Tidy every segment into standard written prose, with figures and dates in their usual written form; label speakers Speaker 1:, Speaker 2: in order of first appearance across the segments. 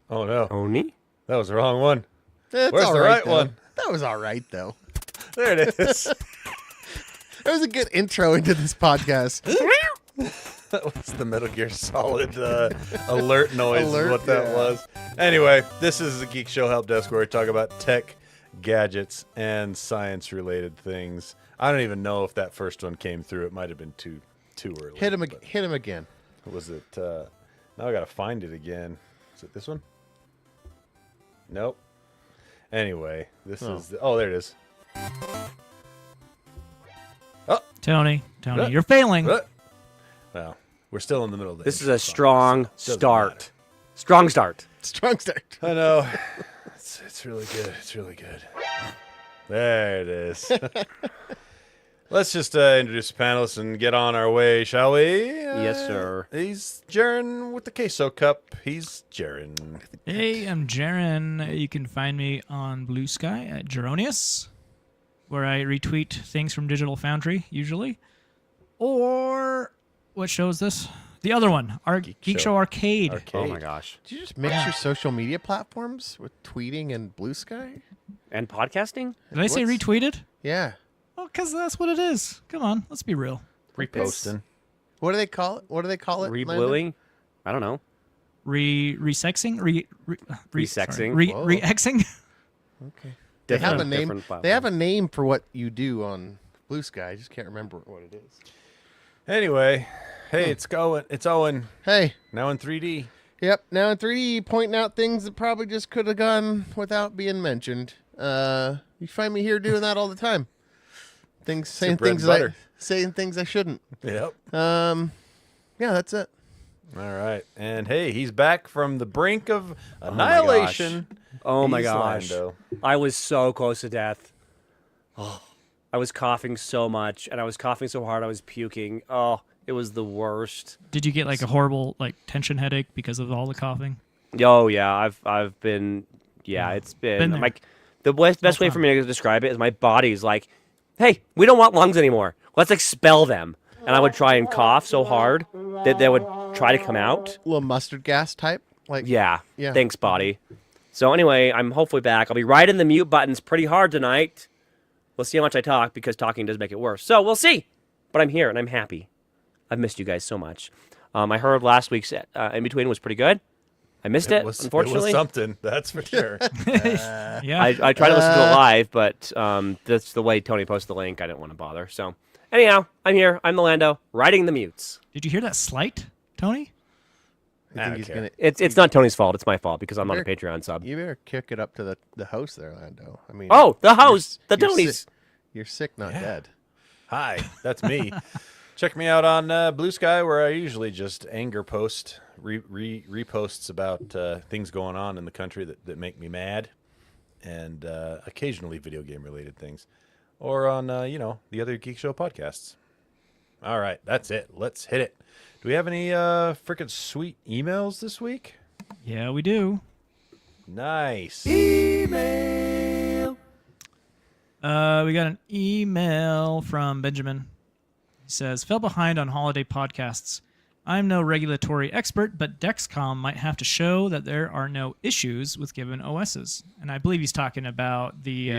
Speaker 1: Oh, no.
Speaker 2: Tony?
Speaker 1: That was the wrong one.
Speaker 3: It's
Speaker 1: Where's
Speaker 3: all
Speaker 1: the right
Speaker 3: though.
Speaker 1: one?
Speaker 3: That was all right, though.
Speaker 1: There it is.
Speaker 3: That was a good intro into this podcast.
Speaker 1: That was the Metal Gear Solid alert noise
Speaker 3: Alert,
Speaker 1: is what that
Speaker 3: yeah.
Speaker 1: was. Anyway, this is the Geek Show Helpdesk where we talk about tech, gadgets, and science-related things. I don't even know if that first one came through. It might have been too early.
Speaker 3: Hit him again.
Speaker 1: Was it? Now I got to find it again. Is it this one? Nope. Anyway, this is... Oh, there it is.
Speaker 4: Tony, you're failing.
Speaker 1: Well, we're still in the middle of
Speaker 2: This is
Speaker 1: intro
Speaker 2: a
Speaker 1: song,
Speaker 2: strong
Speaker 1: so it doesn't
Speaker 2: start.
Speaker 1: matter.
Speaker 2: Strong start.
Speaker 3: Strong start.
Speaker 1: I know. It's really good. It's really good. There it is. Let's just introduce the panelists and get on our way, shall we?
Speaker 2: Yes, sir.
Speaker 1: He's Jaren with the queso cup. He's Jaren.
Speaker 4: Hey, I'm Jaren. You can find me on Blue Sky at Jeronius, where I retweet things from Digital Foundry, usually. Or, what show is this? The other one, our Geek Show Arcade.
Speaker 2: Oh my gosh.
Speaker 3: Did you just mix your social media platforms with tweeting and Blue Sky?
Speaker 2: And podcasting?
Speaker 4: Did I say
Speaker 3: What's-
Speaker 4: retweeted?
Speaker 3: Yeah.
Speaker 4: Well, because that's what it is. Come on, let's be real.
Speaker 1: Reposting.
Speaker 3: What do they call it?
Speaker 2: Rebluing? I don't know.
Speaker 4: Resexing?
Speaker 2: Resexing?
Speaker 3: Whoa.
Speaker 4: Re-exing?
Speaker 3: Okay. They have a
Speaker 2: Different
Speaker 3: name.
Speaker 2: platform.
Speaker 3: They have a name for what you do on Blue Sky. I just can't remember what it is.
Speaker 1: Anyway, hey, it's going. It's Owen.
Speaker 3: Hey.
Speaker 1: Now in 3D.
Speaker 3: Yep. Now in 3D, pointing out things that probably just could have gone without being mentioned. You find me here doing that all the time. Saying
Speaker 1: bread
Speaker 3: things
Speaker 1: and butter.
Speaker 3: saying things I shouldn't.
Speaker 1: Yep.
Speaker 3: Yeah, that's it.
Speaker 1: All right. And hey, he's back from the brink of annihilation.
Speaker 2: Oh my
Speaker 1: He's
Speaker 2: gosh.
Speaker 1: Lando.
Speaker 2: I was so close to death. Oh, I was coughing so much, and I was coughing so hard I was puking. Oh, it was the worst.
Speaker 4: Did you get like a horrible tension headache because of all the coughing?
Speaker 2: Oh yeah, I've been. Yeah, it's been
Speaker 4: there.
Speaker 2: like the best way for me to describe it is my body's like, hey, we don't want lungs anymore. Let's expel them. And I would try and cough so hard that they would try to come out.
Speaker 3: A little mustard gas type.
Speaker 2: Yeah.
Speaker 3: Yeah.
Speaker 2: Thanks, body. So anyway, I'm hopefully back. I'll be riding the mute buttons pretty hard tonight. We'll see how much I talk because talking does make it worse. So we'll see. But I'm here and I'm happy. I've missed you guys so much. I heard last week's In Between was pretty good. I missed it, unfortunately.
Speaker 1: It was something, that's for sure.
Speaker 4: Yeah.
Speaker 2: I tried to listen to it live, but that's the way Tony posted the link. I didn't want to bother. So anyhow, I'm here. I'm the Lando, riding the mutes.
Speaker 4: Did you hear that slight, Tony?
Speaker 3: I think he's
Speaker 1: care.
Speaker 3: gonna.
Speaker 2: It's not Tony's fault. It's my fault because I'm not a
Speaker 3: You're-
Speaker 2: Patreon sub.
Speaker 3: You better kick it up to the host there, Lando. I mean.
Speaker 2: Oh, the host, the
Speaker 3: you're
Speaker 2: Tonys.
Speaker 3: You're sick, not dead.
Speaker 1: Hi, that's me. Check me out on Blue Sky, where I usually just anger post, reposts about things going on in the country that make me mad, and occasionally video game related things, or on the other Geek Show podcasts. All right, that's it. Let's hit it. Do we have any freaking sweet emails this week?
Speaker 4: Yeah, we do.
Speaker 1: Nice.
Speaker 4: We got an email from Benjamin. He says, fell behind on holiday podcasts. I'm no regulatory expert, but Dexcom might have to show that there are no issues with given OSs. And I believe he's talking about the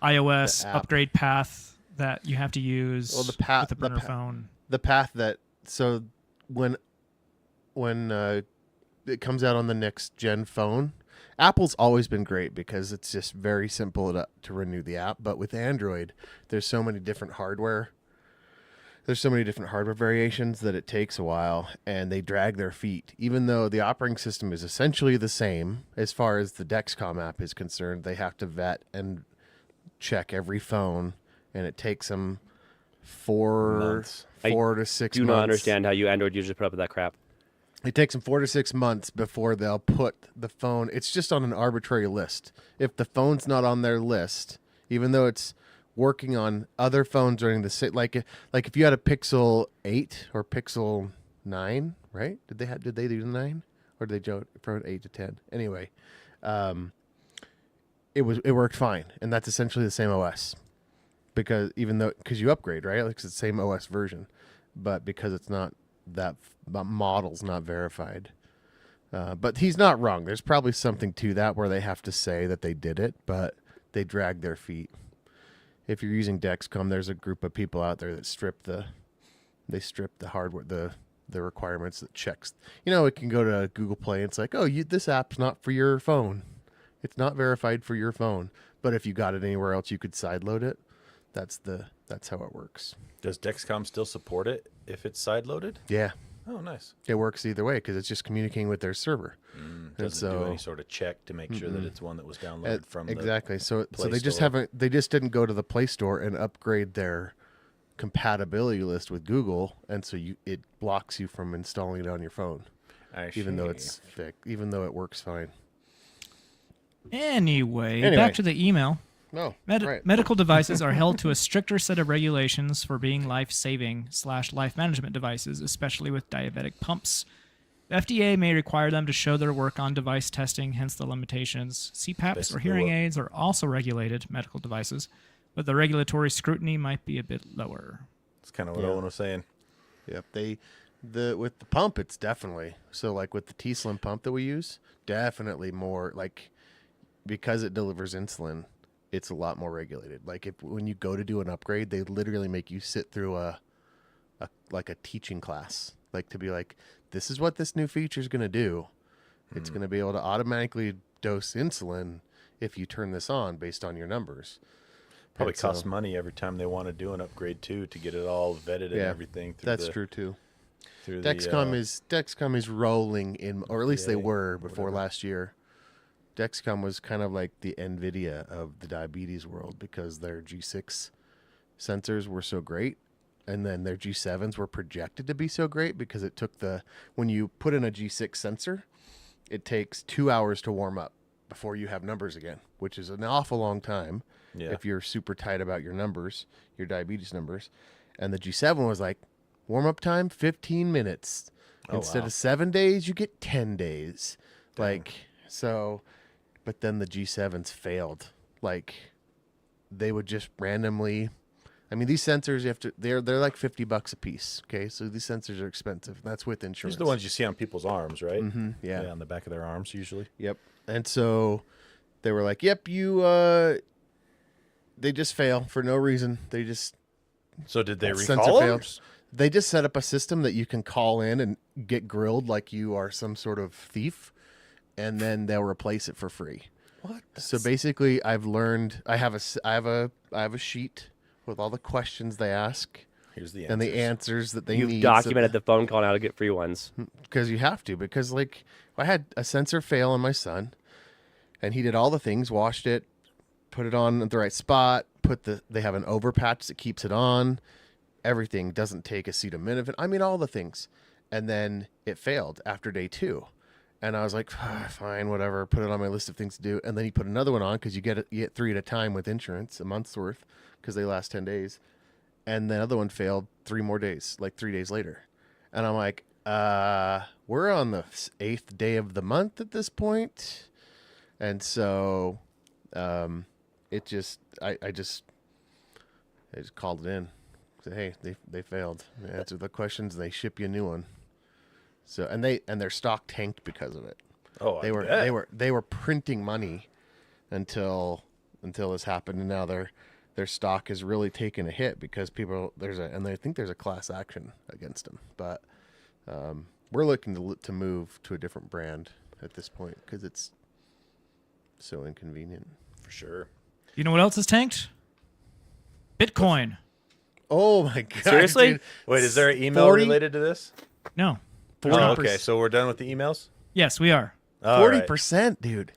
Speaker 4: iOS
Speaker 3: The app.
Speaker 4: upgrade path that you have to use
Speaker 3: Well, the path-
Speaker 4: with the
Speaker 3: the
Speaker 4: burner
Speaker 3: pa-
Speaker 4: phone.
Speaker 3: The path that when it comes out on the next gen phone, Apple's always been great because it's just very simple to renew the app. But with Android, there's so many different hardware. There's so many different hardware variations that it takes a while, and they drag their feet. Even though the operating system is essentially the same as far as the Dexcom app is concerned, they have to vet and check every phone, and it takes them four to 6 months.
Speaker 2: Do not understand how you Android users put up with that crap.
Speaker 3: It takes them 4 to 6 months before they'll put the phone. It's just on an arbitrary list. If the phone's not on their list, even though it's working on other phones running the same, like if you had a Pixel 8 or Pixel 9, right? Did they do the 9 or did they go from 8 to 10? Anyway, it worked fine, and that's essentially the same OS because you upgrade, right? Like it's the same OS version, but because it's not that model's not verified. But he's not wrong. There's probably something to that where they have to say that they did it, but they drag their feet. If you're using Dexcom, there's a group of people out there that strip the hardware, the requirements that checks. It can go to Google Play and it's like, oh, this app's not for your phone. It's not verified for your phone. But if you got it anywhere else, you could sideload it. That's how it works.
Speaker 1: Does Dexcom still support it if it's sideloaded?
Speaker 3: Yeah.
Speaker 1: Oh, nice.
Speaker 3: It works either way because it's just communicating with their server.
Speaker 1: Doesn't do any sort of check to make sure that it's one that was downloaded from
Speaker 3: exactly. So they just
Speaker 1: Store.
Speaker 3: they just didn't go to the Play Store and upgrade their compatibility list with Google, and so it blocks you from installing it on your phone, even though even though it works fine.
Speaker 4: Anyway, back to the email.
Speaker 3: No, right.
Speaker 4: Medical devices are held to a stricter set of regulations for being life-saving / life management devices, especially with diabetic pumps. The FDA may require them to show their work on device testing, hence the limitations. CPAPs or hearing aids are also regulated medical devices, but the regulatory scrutiny might be a bit lower.
Speaker 1: That's kind of what Owen was saying.
Speaker 3: Yep. With the pump, it's definitely so. Like with the T-Slim pump that we use, definitely more like because it delivers insulin. It's a lot more regulated. Like when you go to do an upgrade, they literally make you sit through a teaching class, like to be like, this is what this new feature is going to do. It's going to be able to automatically dose insulin if you turn this on based on your numbers.
Speaker 1: Probably costs money every time they want to do an upgrade too to get it all vetted and everything.
Speaker 3: That's true too.
Speaker 1: Through
Speaker 3: Dexcom is rolling in, or at least they were before last year. Dexcom was kind of like the NVIDIA of the diabetes world because their G6 sensors were so great, and then their G7s were projected to be so great because it took when you put in a G6 sensor, it takes 2 hours to warm up before you have numbers again, which is an awful long time if you're super tight about your numbers, your diabetes numbers. And the G7 was like, warm up time, 15 minutes. Instead of 7 days, you get 10 days. Dang. But then the G7s failed. Like, they would just randomly. I mean, these sensors they're like $50 a piece. Okay, so these sensors are expensive. That's with insurance.
Speaker 1: These are the ones you see on people's arms, right?
Speaker 3: Mm-hmm, yeah,
Speaker 1: on the back of their arms usually.
Speaker 3: Yep. And so they were like, "Yep, they just fail for no reason. They just."
Speaker 1: So did they recall them?
Speaker 3: They just set up a system that you can call in and get grilled like you are some sort of thief. And then they'll replace it for free.
Speaker 1: What?
Speaker 3: So basically, I've learned. I have a sheet with all the questions they ask.
Speaker 1: Here's the answers.
Speaker 3: And the answers that they need.
Speaker 2: You've documented the phone call now to get free ones.
Speaker 3: Because you have to. Because like I had a sensor fail on my son, and he did all the things. Washed it, put it on at the right spot. They have an over patch that keeps it on. Everything doesn't take acetaminophen. I mean all the things. And then it failed after day 2. And I was like, fine, whatever. Put it on my list of things to do. And then he put another one on because you get 3 at a time with insurance, a month's worth, because they last 10 days. And the other one failed 3 more days, like 3 days later. And I'm like, we're on the 8th day of the month at this point. And so I just called it in. Said, hey, they failed. They answered the questions. They ship you a new one. So and their stock tanked because of it.
Speaker 1: Oh,
Speaker 3: they were printing money until this happened, and now their stock has really taken a hit because I think there's a class action against them. But we're looking to move to a different brand at this point because it's so inconvenient.
Speaker 1: For sure.
Speaker 4: You know what else is tanked? Bitcoin.
Speaker 3: Oh my god!
Speaker 2: Seriously?
Speaker 3: Dude.
Speaker 1: Wait, is there an email related to this?
Speaker 4: No.
Speaker 1: Oh, okay, so we're done with the emails?
Speaker 4: Yes, we are.
Speaker 3: 40%, dude.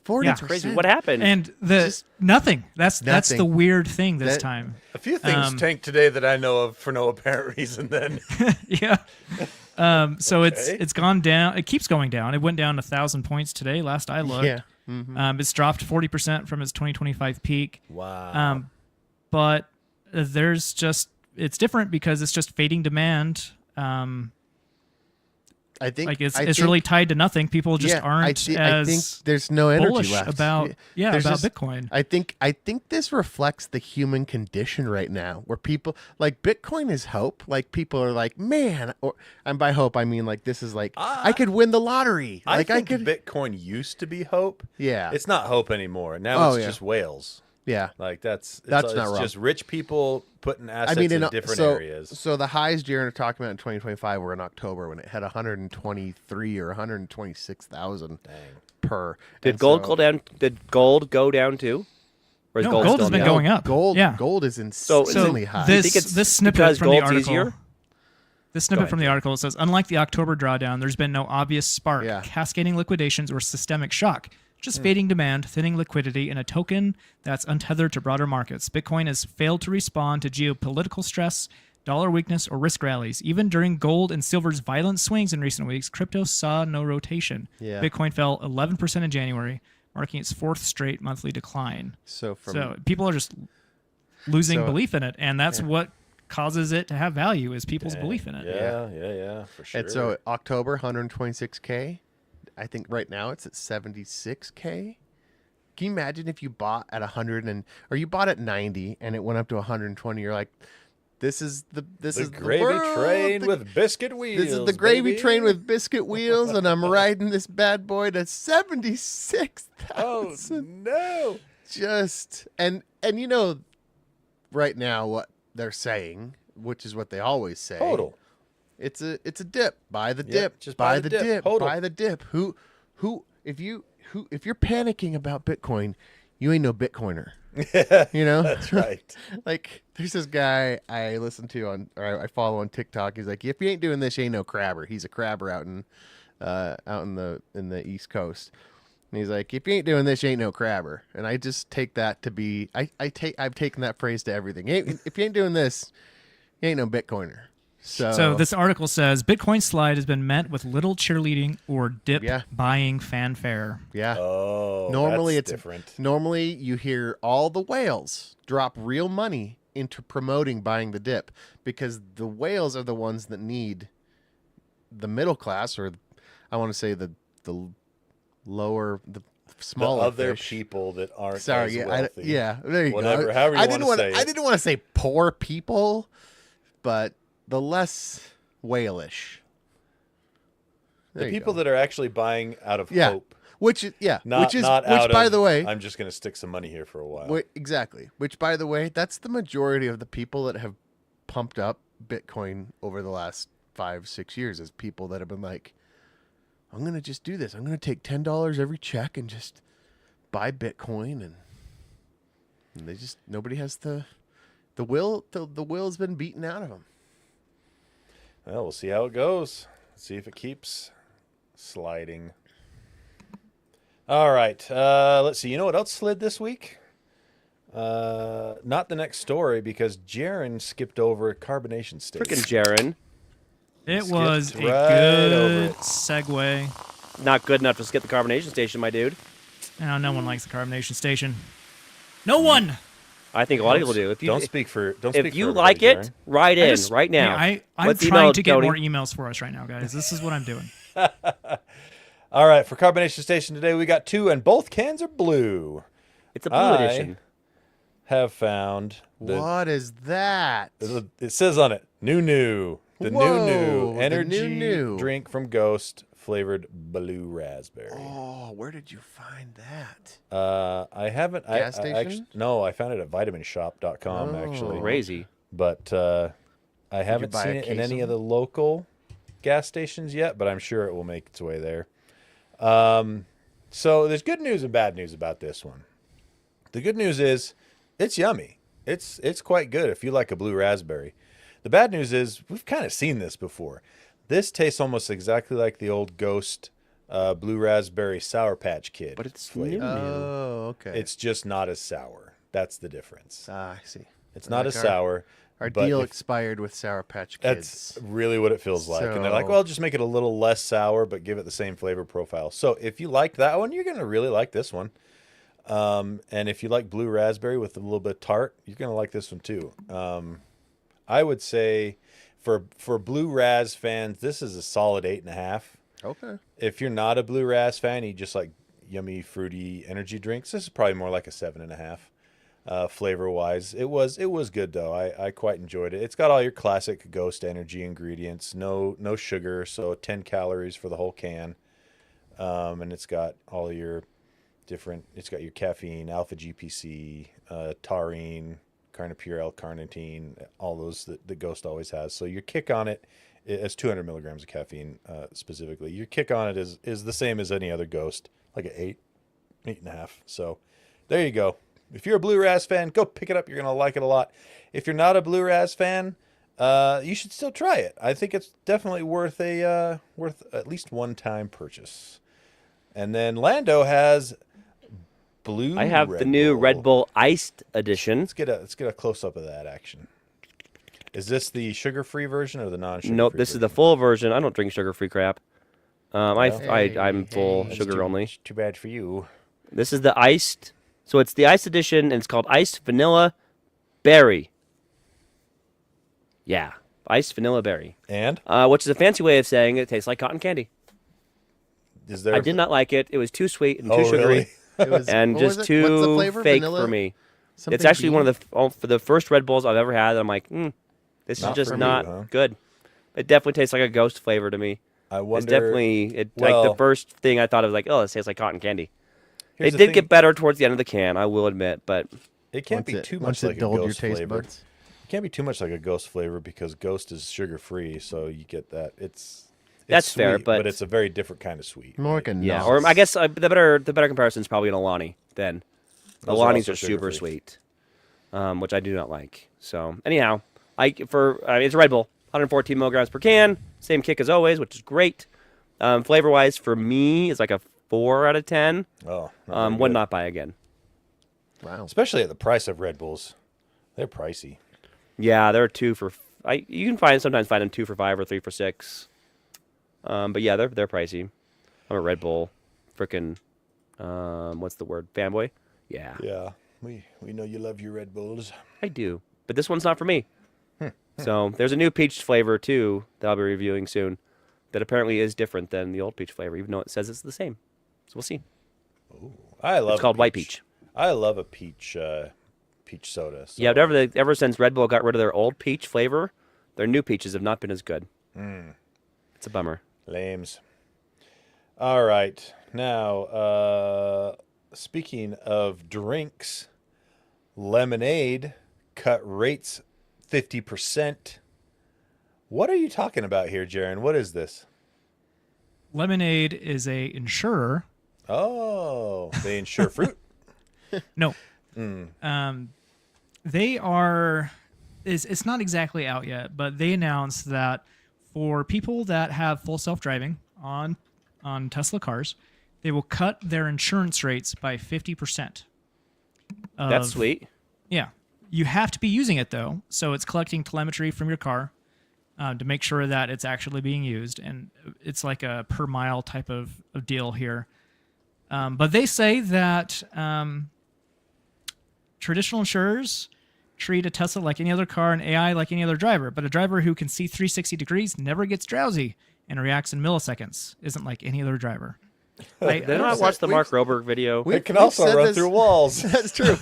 Speaker 3: 40%.
Speaker 4: Yeah.
Speaker 2: Crazy. What happened?
Speaker 4: And nothing. That's the weird thing this time.
Speaker 1: A few things tanked today that I know of for no apparent reason then.
Speaker 4: Yeah. So it's gone down. It keeps going down. It went down 1,000 points today. Last I looked.
Speaker 3: Yeah. Mm-hmm.
Speaker 4: It's dropped 40% from its 2025 peak.
Speaker 1: Wow.
Speaker 4: But it's different because it's just fading demand.
Speaker 3: I think
Speaker 4: Like it's
Speaker 3: I
Speaker 4: it's
Speaker 3: think-
Speaker 4: really tied to nothing. People just
Speaker 3: yeah,
Speaker 4: aren't
Speaker 3: I think
Speaker 4: as
Speaker 3: there's no energy
Speaker 4: bullish
Speaker 3: left
Speaker 4: about
Speaker 3: There's
Speaker 4: about
Speaker 3: just-
Speaker 4: Bitcoin.
Speaker 3: I think this reflects the human condition right now, where people like Bitcoin is hope. Like people are like, man, and by hope I mean like this is like I could win the lottery. Like
Speaker 1: I think
Speaker 3: could.
Speaker 1: Bitcoin used to be hope.
Speaker 3: Yeah.
Speaker 1: It's not hope anymore. Now it's
Speaker 3: yeah.
Speaker 1: just whales.
Speaker 3: Yeah.
Speaker 1: Like it's
Speaker 3: That's not wrong.
Speaker 1: just rich people putting assets
Speaker 3: I mean,
Speaker 1: in different
Speaker 3: so,
Speaker 1: areas.
Speaker 3: So the highs Jaron are talking about in 2025 were in October when it had 123 or 126,000 per.
Speaker 2: Did
Speaker 3: And
Speaker 2: gold
Speaker 3: so
Speaker 2: go down? Did gold go down too? Or is
Speaker 4: No,
Speaker 2: gold
Speaker 4: gold
Speaker 2: still
Speaker 4: has been
Speaker 2: down?
Speaker 4: going up.
Speaker 3: Gold,
Speaker 4: Yeah.
Speaker 3: gold is
Speaker 2: So
Speaker 3: insanely high.
Speaker 2: think it's
Speaker 4: This snippet
Speaker 2: because
Speaker 4: from the
Speaker 2: gold's
Speaker 4: article.
Speaker 2: easier?
Speaker 4: This snippet
Speaker 2: ahead,
Speaker 4: from the article says, unlike the October drawdown, there's been no obvious spark,
Speaker 3: Yeah.
Speaker 4: cascading liquidations, or systemic shock. Just fading demand, thinning liquidity, and a token that's untethered to broader markets. Bitcoin has failed to respond to geopolitical stress, dollar weakness, or risk rallies. Even during gold and silver's violent swings in recent weeks, crypto saw no rotation.
Speaker 3: Yeah.
Speaker 4: Bitcoin fell 11% in January, marking its fourth straight monthly decline.
Speaker 3: so from
Speaker 4: So people are just losing
Speaker 3: So-
Speaker 4: belief in it, and that's what causes it to have value is people's belief in it.
Speaker 1: Yeah, for sure.
Speaker 3: and so October 126K. I think right now it's at 76K. Can you imagine if you bought at 100 or you bought at 90 and it went up to 120? You're like, this is the
Speaker 1: gravy
Speaker 3: world.
Speaker 1: train with biscuit wheels.
Speaker 3: This is the gravy
Speaker 1: baby.
Speaker 3: train with biscuit wheels, and I'm riding this bad boy to 76,000.
Speaker 1: Oh no!
Speaker 3: Just and right now what they're saying, which is what they always say.
Speaker 1: Total.
Speaker 3: It's a dip. Buy the
Speaker 1: Yep,
Speaker 3: dip.
Speaker 1: just
Speaker 3: buy the dip.
Speaker 1: Hodl.
Speaker 3: Buy the dip. If you're panicking about Bitcoin, you ain't no Bitcoiner. You know?
Speaker 1: That's right.
Speaker 3: Like there's this guy I listen to I follow on TikTok. He's like, if you ain't doing this, you ain't no crabber. He's a crabber out in the East Coast. And he's like, if you ain't doing this, you ain't no crabber. And I just take that to be I've taken that phrase to everything. If you ain't doing this, you ain't no Bitcoiner.
Speaker 4: So this article says Bitcoin slide has been met with little cheerleading or dip
Speaker 3: Yeah.
Speaker 4: buying fanfare.
Speaker 3: yeah.
Speaker 1: Oh,
Speaker 3: Normally
Speaker 1: that's
Speaker 3: it's
Speaker 1: different.
Speaker 3: Normally you hear all the whales drop real money into promoting buying the dip because the whales are the ones that need the middle class, or I want to say the lower, the smaller
Speaker 1: The other
Speaker 3: fish.
Speaker 1: people that aren't
Speaker 3: Sorry,
Speaker 1: as
Speaker 3: yeah,
Speaker 1: wealthy.
Speaker 3: yeah, there you
Speaker 1: Whatever,
Speaker 3: go.
Speaker 1: however you
Speaker 3: I didn't
Speaker 1: wanna
Speaker 3: want
Speaker 1: say
Speaker 3: I
Speaker 1: it.
Speaker 3: didn't want to say poor people, but the less whalish.
Speaker 1: The people that are actually buying out of
Speaker 3: Yeah.
Speaker 1: hope,
Speaker 3: which
Speaker 1: not
Speaker 3: which
Speaker 1: out
Speaker 3: by
Speaker 1: of,
Speaker 3: the way,
Speaker 1: I'm just going to stick some money here for a while.
Speaker 3: Exactly. Which, by the way, that's the majority of the people that have pumped up Bitcoin over the last 5-6 years is people that have been like, I'm going to just do this. I'm going to take $10 every check and just buy Bitcoin. And they just, nobody has the will. The will's been beaten out of them.
Speaker 1: Well, we'll see how it goes. See if it keeps sliding. All right. Let's see. You know what else slid this week? Not the next story because Jaron skipped over carbonation station.
Speaker 2: Frickin' Jaron.
Speaker 4: It
Speaker 1: Skipped
Speaker 4: was a
Speaker 1: right over
Speaker 4: good
Speaker 1: it.
Speaker 4: segue.
Speaker 2: Not good enough to skip the carbonation station, my dude.
Speaker 4: Now, no one likes the carbonation station. No one.
Speaker 2: I think a lot of people do. If you
Speaker 1: Don't speak for. Don't
Speaker 2: if
Speaker 1: speak
Speaker 2: you
Speaker 1: for
Speaker 2: like
Speaker 1: everybody,
Speaker 2: it, write in
Speaker 4: just-
Speaker 2: right now.
Speaker 4: Hey, I'm
Speaker 2: Let's
Speaker 4: trying
Speaker 2: email
Speaker 4: to get
Speaker 2: Tony.
Speaker 4: more emails for us right now, guys. This is what I'm doing.
Speaker 1: Jaron. All right, for carbonation station today, we got 2, and both cans are blue.
Speaker 2: It's a blue
Speaker 1: I
Speaker 2: edition.
Speaker 1: have found
Speaker 3: What is that?
Speaker 1: it says on it the
Speaker 3: Whoa,
Speaker 1: new
Speaker 3: the
Speaker 1: energy
Speaker 3: new.
Speaker 1: drink from Ghost flavored blue raspberry.
Speaker 3: Oh, where did you find that?
Speaker 1: I haven't.
Speaker 3: Gas
Speaker 1: I actually,
Speaker 3: station?
Speaker 1: no, I found it at vitaminshop.com actually,
Speaker 2: Crazy.
Speaker 1: but I haven't
Speaker 3: buy
Speaker 1: seen
Speaker 3: a
Speaker 1: it in
Speaker 3: case
Speaker 1: any
Speaker 3: of
Speaker 1: of the local gas stations yet. But I'm sure it will make its way there. So there's good news and bad news about this one. The good news is it's yummy. It's quite good if you like a blue raspberry. The bad news is we've kind of seen this before. This tastes almost exactly like the old Ghost blue raspberry Sour Patch Kid.
Speaker 2: But it's
Speaker 1: flavor.
Speaker 2: new.
Speaker 3: Oh, okay.
Speaker 1: It's just not as sour. That's the difference.
Speaker 3: I see.
Speaker 1: It's not
Speaker 3: Like
Speaker 1: as sour.
Speaker 3: Our
Speaker 1: but
Speaker 3: deal
Speaker 1: if-
Speaker 3: expired with Sour Patch
Speaker 1: That's
Speaker 3: Kids.
Speaker 1: really what it feels like. And they're like,
Speaker 3: So-
Speaker 1: well, just make it a little less sour, but give it the same flavor profile. So if you liked that one, you're going to really like this one. And if you like blue raspberry with a little bit of tart, you're going to like this one too. I would say for Blue Raz fans, this is a solid 8.5.
Speaker 3: Okay.
Speaker 1: If you're not a Blue Raz fan, you just like yummy, fruity energy drinks. This is probably more like a 7.5. Flavor wise, it was good though. I quite enjoyed it. It's got all your classic Ghost energy ingredients. No sugar, so 10 calories for the whole can. And it's got all your different. It's got your caffeine, alpha GPC, taurine, carnopure L-carnitine, all those that Ghost always has. So your kick on it is 200 milligrams of caffeine specifically. Your kick on it is the same as any other Ghost, like an 8.5. So there you go. If you're a Blue Raz fan, go pick it up. You're going to like it a lot. If you're not a Blue Raz fan, you should still try it. I think it's definitely worth at least one-time purchase. And then Lando has blue.
Speaker 2: I have the new Red Bull Iced Edition.
Speaker 1: Let's get a close-up of that action. Is this the sugar-free version or the non-sugar-free?
Speaker 2: Nope, this is the full version. I don't drink sugar-free crap. I'm full sugar only.
Speaker 1: Too bad for you.
Speaker 2: This is the iced. So it's the iced edition, and it's called Iced Vanilla Berry. Yeah, Iced Vanilla Berry.
Speaker 1: And?
Speaker 2: Which is a fancy way of saying it tastes like cotton candy.
Speaker 1: Is there?
Speaker 2: I did not like it. It was too sweet and too sugary.
Speaker 1: Really?
Speaker 3: It was,
Speaker 2: And
Speaker 3: what was
Speaker 2: just
Speaker 3: it? What's the
Speaker 2: too
Speaker 3: flavor?
Speaker 2: fake
Speaker 3: Vanilla?
Speaker 2: for me.
Speaker 3: Something
Speaker 2: It's actually
Speaker 3: bean?
Speaker 2: for the first Red Bulls I've ever had. I'm like, this
Speaker 1: Not
Speaker 2: is just
Speaker 1: for me,
Speaker 2: not
Speaker 1: huh?
Speaker 2: good. It definitely tastes like a Ghost flavor to me.
Speaker 1: I wonder.
Speaker 2: It's definitely like
Speaker 1: well-
Speaker 2: the first thing I thought of, like, oh, this tastes like cotton candy.
Speaker 1: Here's
Speaker 2: It
Speaker 1: the
Speaker 2: did
Speaker 1: thing.
Speaker 2: get better towards the end of the can, I will admit, but
Speaker 1: It can't be too much like a
Speaker 3: dulled your
Speaker 1: Ghost
Speaker 3: taste
Speaker 1: flavor.
Speaker 3: buds.
Speaker 1: It can't be too much like a Ghost flavor because Ghost is sugar-free, so you get that. It's
Speaker 2: That's fair,
Speaker 1: sweet,
Speaker 2: but
Speaker 1: it's a very different kind of sweet.
Speaker 3: More like a
Speaker 2: yeah.
Speaker 3: Nos.
Speaker 2: Or I guess the better comparison is probably an Alani then.
Speaker 1: Those are
Speaker 2: Alani's
Speaker 1: also
Speaker 2: are super
Speaker 1: sugar-free.
Speaker 2: sweet, which I do not like. So anyhow, it's a Red Bull, 114 milligrams per can, same kick as always, which is great. Flavor wise, for me, it's like a 4 out of 10.
Speaker 1: Oh, not very
Speaker 2: Would
Speaker 1: good.
Speaker 2: not buy again.
Speaker 3: Wow.
Speaker 1: Especially at the price of Red Bulls. They're pricey.
Speaker 2: Yeah, they're 2 for. You can sometimes find them 2 for $5 or 3 for $6. But yeah, they're pricey. I'm a Red Bull, frickin', what's the word? Fanboy. Yeah,
Speaker 1: Yeah, we know you love your Red Bulls.
Speaker 2: I do. But this one's not for me. So there's a new peach flavor too that I'll be reviewing soon. That apparently is different than the old peach flavor, even though it says it's the same. So we'll see.
Speaker 1: I love.
Speaker 2: It's called White Peach.
Speaker 1: I love a peach soda. So.
Speaker 2: Yeah, ever since Red Bull got rid of their old peach flavor, their new peaches have not been as good. It's a bummer.
Speaker 1: Lames. All right. Now, speaking of drinks, lemonade cut rates 50%. What are you talking about here, Jaron? What is this?
Speaker 4: Lemonade is a insurer.
Speaker 1: Oh, they insure fruit.
Speaker 4: No. They are. It's not exactly out yet, but they announced that for people that have full self-driving on Tesla cars, they will cut their insurance rates by 50%.
Speaker 2: That's sweet.
Speaker 4: Yeah. You have to be using it, though, so it's collecting telemetry from your car to make sure that it's actually being used, and it's like a per-mile type of deal here. But they say that traditional insurers treat a Tesla like any other car and AI like any other driver, but a driver who can see 360 degrees never gets drowsy and reacts in milliseconds isn't like any other driver.
Speaker 2: Did I not watch the Mark Roberg video?
Speaker 1: It can also
Speaker 3: said
Speaker 1: run
Speaker 3: this-
Speaker 1: through walls.
Speaker 3: That's true.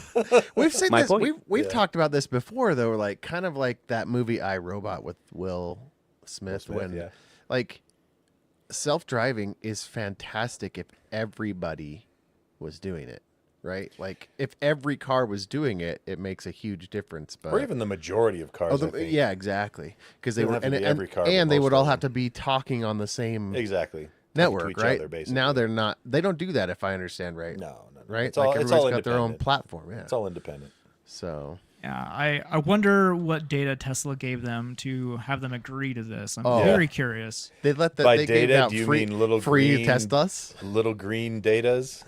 Speaker 3: We've said
Speaker 2: My
Speaker 3: this.
Speaker 2: point.
Speaker 3: We've talked about this before, though. Like kind of like that movie I, Robot with Will Smith. when
Speaker 1: yeah.
Speaker 3: like self-driving is fantastic if everybody was doing it, right? Like if every car was doing it, it makes a huge difference. But
Speaker 1: Or even the majority of cars. I think.
Speaker 3: yeah, exactly. Because they
Speaker 1: Doesn't
Speaker 3: were
Speaker 1: have to be every car, but
Speaker 3: and they
Speaker 1: most
Speaker 3: would
Speaker 1: of
Speaker 3: all
Speaker 1: them.
Speaker 3: have to be talking on the same
Speaker 1: Exactly.
Speaker 3: network,
Speaker 1: Talking to each
Speaker 3: right?
Speaker 1: other, basically.
Speaker 3: Now they're not. They don't do that, if I understand right.
Speaker 1: No.
Speaker 3: Right?
Speaker 1: It's all,
Speaker 3: like
Speaker 1: it's all
Speaker 3: everybody's got their own
Speaker 1: independent.
Speaker 3: platform. Yeah.
Speaker 1: It's all independent.
Speaker 3: So
Speaker 4: Yeah, I wonder what data Tesla gave them to have them agree to this. I'm
Speaker 3: Oh.
Speaker 4: very curious.
Speaker 3: they let the
Speaker 1: By
Speaker 3: they gave
Speaker 1: data,
Speaker 3: out
Speaker 1: do you
Speaker 3: free,
Speaker 1: mean little
Speaker 3: free
Speaker 1: green-
Speaker 3: Teslas?
Speaker 1: Little green datas,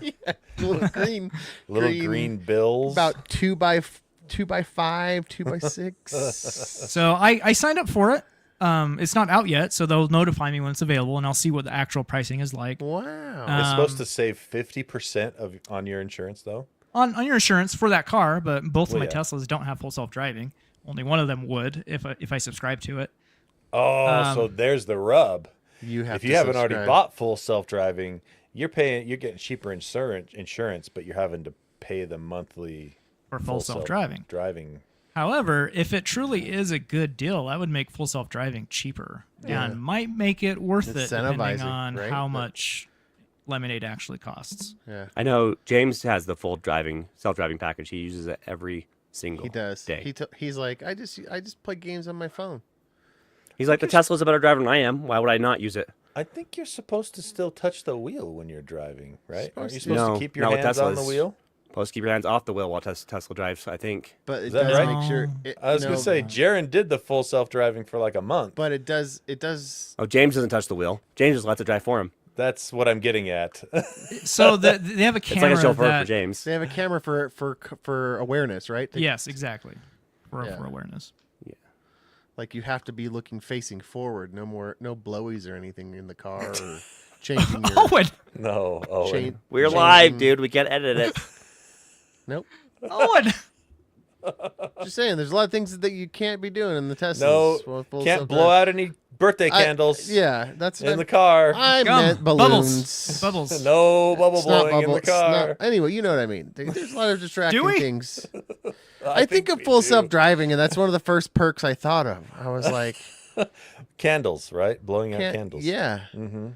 Speaker 3: Little green,
Speaker 1: little green bills.
Speaker 3: about 2x5, 2x6.
Speaker 4: So I signed up for it. It's not out yet, so they'll notify me when it's available, and I'll see what the actual pricing is like.
Speaker 3: Wow.
Speaker 1: It's supposed to save 50% on your insurance, though.
Speaker 4: On your insurance for that car, but both of
Speaker 1: Well,
Speaker 4: my
Speaker 1: yeah.
Speaker 4: Teslas don't have full self-driving. Only one of them would if I subscribe to it.
Speaker 1: Oh, so there's the rub.
Speaker 3: You have
Speaker 1: If
Speaker 3: to
Speaker 1: you haven't already
Speaker 3: subscribe.
Speaker 1: bought full self-driving, you're getting cheaper insurance, but you're having to pay the monthly
Speaker 4: For full self-driving.
Speaker 1: Driving.
Speaker 4: However, if it truly is a good deal, that would make full self-driving cheaper and might make it worth it depending
Speaker 3: Incentivizing,
Speaker 4: on
Speaker 3: right?
Speaker 4: how much Lemonade actually costs.
Speaker 3: Yeah,
Speaker 2: I know James has the full self-driving package. He uses it every single
Speaker 3: he does.
Speaker 2: day.
Speaker 3: He's like, I just play games on my phone.
Speaker 2: He's like, the Tesla's a better driver than I am. Why would I not use it?
Speaker 1: I think you're supposed to still touch the wheel when you're driving, right? Aren't you supposed
Speaker 2: No,
Speaker 1: to keep your
Speaker 2: not with
Speaker 1: hands on the
Speaker 2: Teslas.
Speaker 1: wheel?
Speaker 2: Supposed to keep your hands off the wheel while Tesla drives, I think.
Speaker 3: But it
Speaker 1: that
Speaker 3: does
Speaker 1: right?
Speaker 3: make sure.
Speaker 1: I was going to say, Jaron did the full self-driving for like a month.
Speaker 3: but it does. It does.
Speaker 2: Oh, James doesn't touch the wheel. James just lets it drive for him.
Speaker 1: That's what I'm getting at.
Speaker 4: So they have a
Speaker 2: It's like
Speaker 4: camera
Speaker 2: a chauffeur
Speaker 4: that
Speaker 2: for James.
Speaker 3: They have a camera for awareness, right?
Speaker 4: yes, exactly, for
Speaker 3: Yeah.
Speaker 4: awareness.
Speaker 3: Like you have to be looking facing forward. No blowies or anything in the car or changing your
Speaker 4: Owen,
Speaker 1: No, Owen.
Speaker 3: chain.
Speaker 2: We're
Speaker 3: changing-
Speaker 2: live, dude. We can't edit it.
Speaker 3: Nope.
Speaker 4: Owen.
Speaker 3: Just saying, there's a lot of things that you can't be doing in the Teslas.
Speaker 1: No,
Speaker 3: Well, full
Speaker 1: can't
Speaker 3: self-drive.
Speaker 1: blow out any birthday candles
Speaker 3: Yeah, that's
Speaker 1: in the car.
Speaker 3: I
Speaker 4: Gum.
Speaker 3: meant
Speaker 4: Bubbles.
Speaker 3: balloons.
Speaker 4: Bubbles.
Speaker 1: No bubble
Speaker 3: Snot
Speaker 1: blowing in the
Speaker 3: bubble-
Speaker 1: car.
Speaker 3: snot- Anyway, you know what I mean. There's a lot of distracting
Speaker 4: we?
Speaker 3: things. I think of
Speaker 1: we
Speaker 3: full
Speaker 1: do.
Speaker 3: self-driving, and that's one of the first perks I thought of. I was like,
Speaker 1: Candles, right? Blowing out
Speaker 3: can't-
Speaker 1: candles.
Speaker 3: yeah.
Speaker 1: Mm-hmm.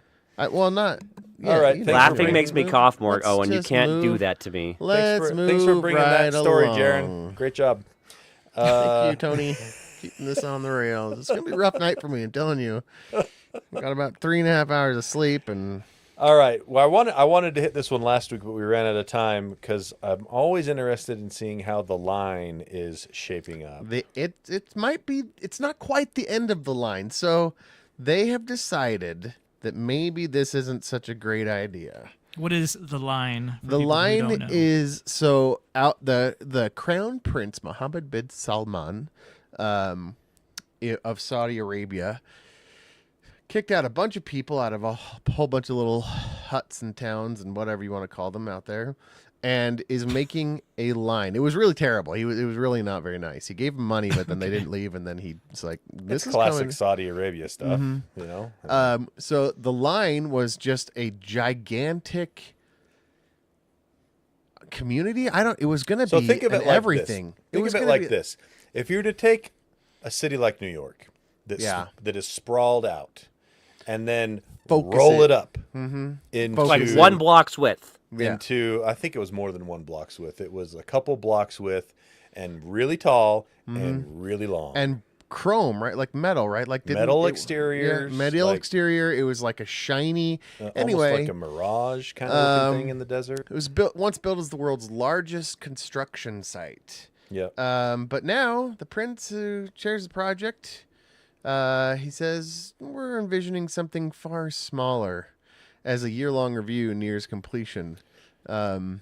Speaker 3: Well, not. Yeah,
Speaker 1: All right,
Speaker 3: you
Speaker 1: thanks
Speaker 3: know,
Speaker 1: for
Speaker 2: Laughing
Speaker 1: bringing-
Speaker 2: makes me cough more,
Speaker 3: Let's
Speaker 2: Owen. You
Speaker 3: just
Speaker 2: can't do
Speaker 3: move.
Speaker 2: that to me.
Speaker 3: Let's move
Speaker 1: Thanks for bringing
Speaker 3: right
Speaker 1: that story,
Speaker 3: along.
Speaker 1: Jaron. Great job.
Speaker 3: Thank you, Tony. Keeping this on the rails. It's gonna be a rough night for me. I'm telling you. Got about 3.5 hours of sleep, and
Speaker 1: All right. Well, I wanted to hit this one last week, but we ran out of time because I'm always interested in seeing how the line is shaping up.
Speaker 3: it might be. It's not quite the end of the line. So they have decided that maybe this isn't such a great idea.
Speaker 4: What is the line? for
Speaker 3: The
Speaker 4: people who
Speaker 3: line
Speaker 4: don't know?
Speaker 3: is so out the Crown Prince Mohammed bin Salman of Saudi Arabia kicked out a bunch of people out of a whole bunch of little huts and towns and whatever you want to call them out there, and is making a line. It was really terrible. It was really not very nice. He gave them money, but then they didn't leave, and then he's like, "This is
Speaker 1: Classic
Speaker 3: coming."
Speaker 1: Saudi Arabia stuff,
Speaker 3: Mm-hmm.
Speaker 1: you know?
Speaker 3: So the line was just a gigantic community. It was going to
Speaker 1: So
Speaker 3: be
Speaker 1: think of it
Speaker 3: an
Speaker 1: like
Speaker 3: everything.
Speaker 1: This. Think of it
Speaker 3: gonna
Speaker 1: like
Speaker 3: be-
Speaker 1: this. If you were to take a city like New York that is sprawled out and then
Speaker 3: Focus
Speaker 1: roll
Speaker 3: it.
Speaker 1: it up into
Speaker 3: Focus
Speaker 2: Like
Speaker 3: it.
Speaker 2: one block's width.
Speaker 3: Yeah.
Speaker 1: into I think it was more than 1 block's width. It was a couple blocks width and really tall and really long.
Speaker 3: And chrome, right? Like metal, right? Like
Speaker 1: Metal
Speaker 3: it-
Speaker 1: exteriors,
Speaker 3: Yeah, metal
Speaker 1: like-
Speaker 3: exterior. It was like a shiny.
Speaker 1: Almost
Speaker 3: Anyway,
Speaker 1: like a mirage kind of looking thing in the desert.
Speaker 3: it was once built as the world's largest construction site.
Speaker 1: Yeah.
Speaker 3: But now the prince who chairs the project, he says we're envisioning something far smaller as a year-long review nears completion. So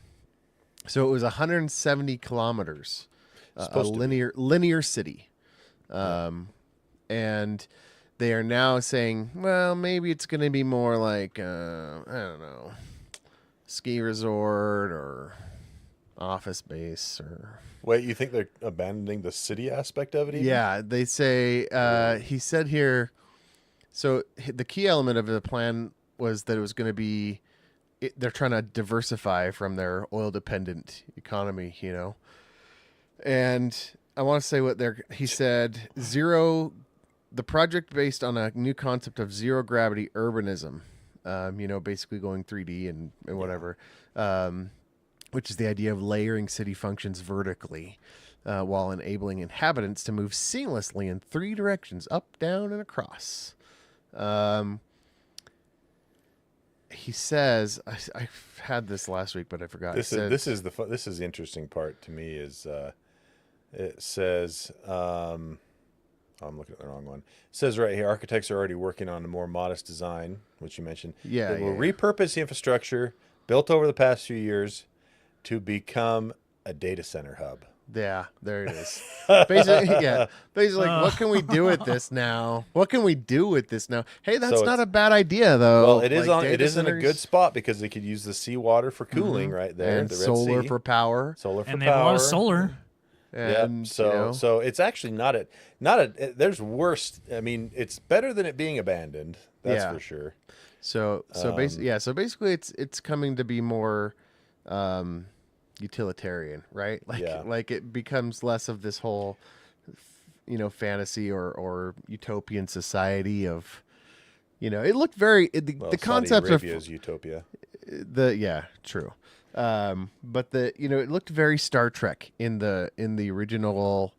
Speaker 3: it was 170 kilometers, a
Speaker 1: Supposed to be.
Speaker 3: linear city, and they are now saying, well, maybe it's going to be more like I don't know, ski resort or office base or.
Speaker 1: Wait, you think they're abandoning the city aspect of it even?
Speaker 3: Yeah, they say he said here. So the key element of the plan was that it was going to be. They're trying to diversify from their oil-dependent economy, you know. And I want to say what he said. The project based on a new concept of zero gravity urbanism. Basically going 3D and whatever. Which is the idea of layering city functions vertically while enabling inhabitants to move seamlessly in 3 directions, up, down, and across. He says, I had this last week, but I forgot.
Speaker 1: This is the interesting part to me is it says I'm looking at the wrong one. It says right here, architects are already working on a more modest design, which you mentioned.
Speaker 3: Yeah,
Speaker 1: It will
Speaker 3: yeah.
Speaker 1: repurpose the infrastructure built over the past few years to become a data center hub.
Speaker 3: Yeah, there it is. Basically, what can we do with this now? What can we do with this now? Hey, that's
Speaker 1: So
Speaker 3: not
Speaker 1: it's-
Speaker 3: a bad idea, though.
Speaker 1: Well, it is
Speaker 3: Like
Speaker 1: it
Speaker 3: data
Speaker 1: is in a
Speaker 3: centers
Speaker 1: good spot because they could use the seawater for cooling right there,
Speaker 3: and
Speaker 1: the Red
Speaker 3: solar
Speaker 1: Sea.
Speaker 3: for power.
Speaker 1: Solar for
Speaker 4: And they have a
Speaker 1: power.
Speaker 4: lot of solar.
Speaker 3: And
Speaker 1: So it's actually there's worse. I mean, it's better than it being abandoned. That's for sure.
Speaker 3: So basically it's coming to be more utilitarian, right? Like it becomes less of this whole fantasy or utopian society of it looked very the concepts
Speaker 1: Saudi Arabia is utopia.
Speaker 3: True. But it looked very Star Trek in the original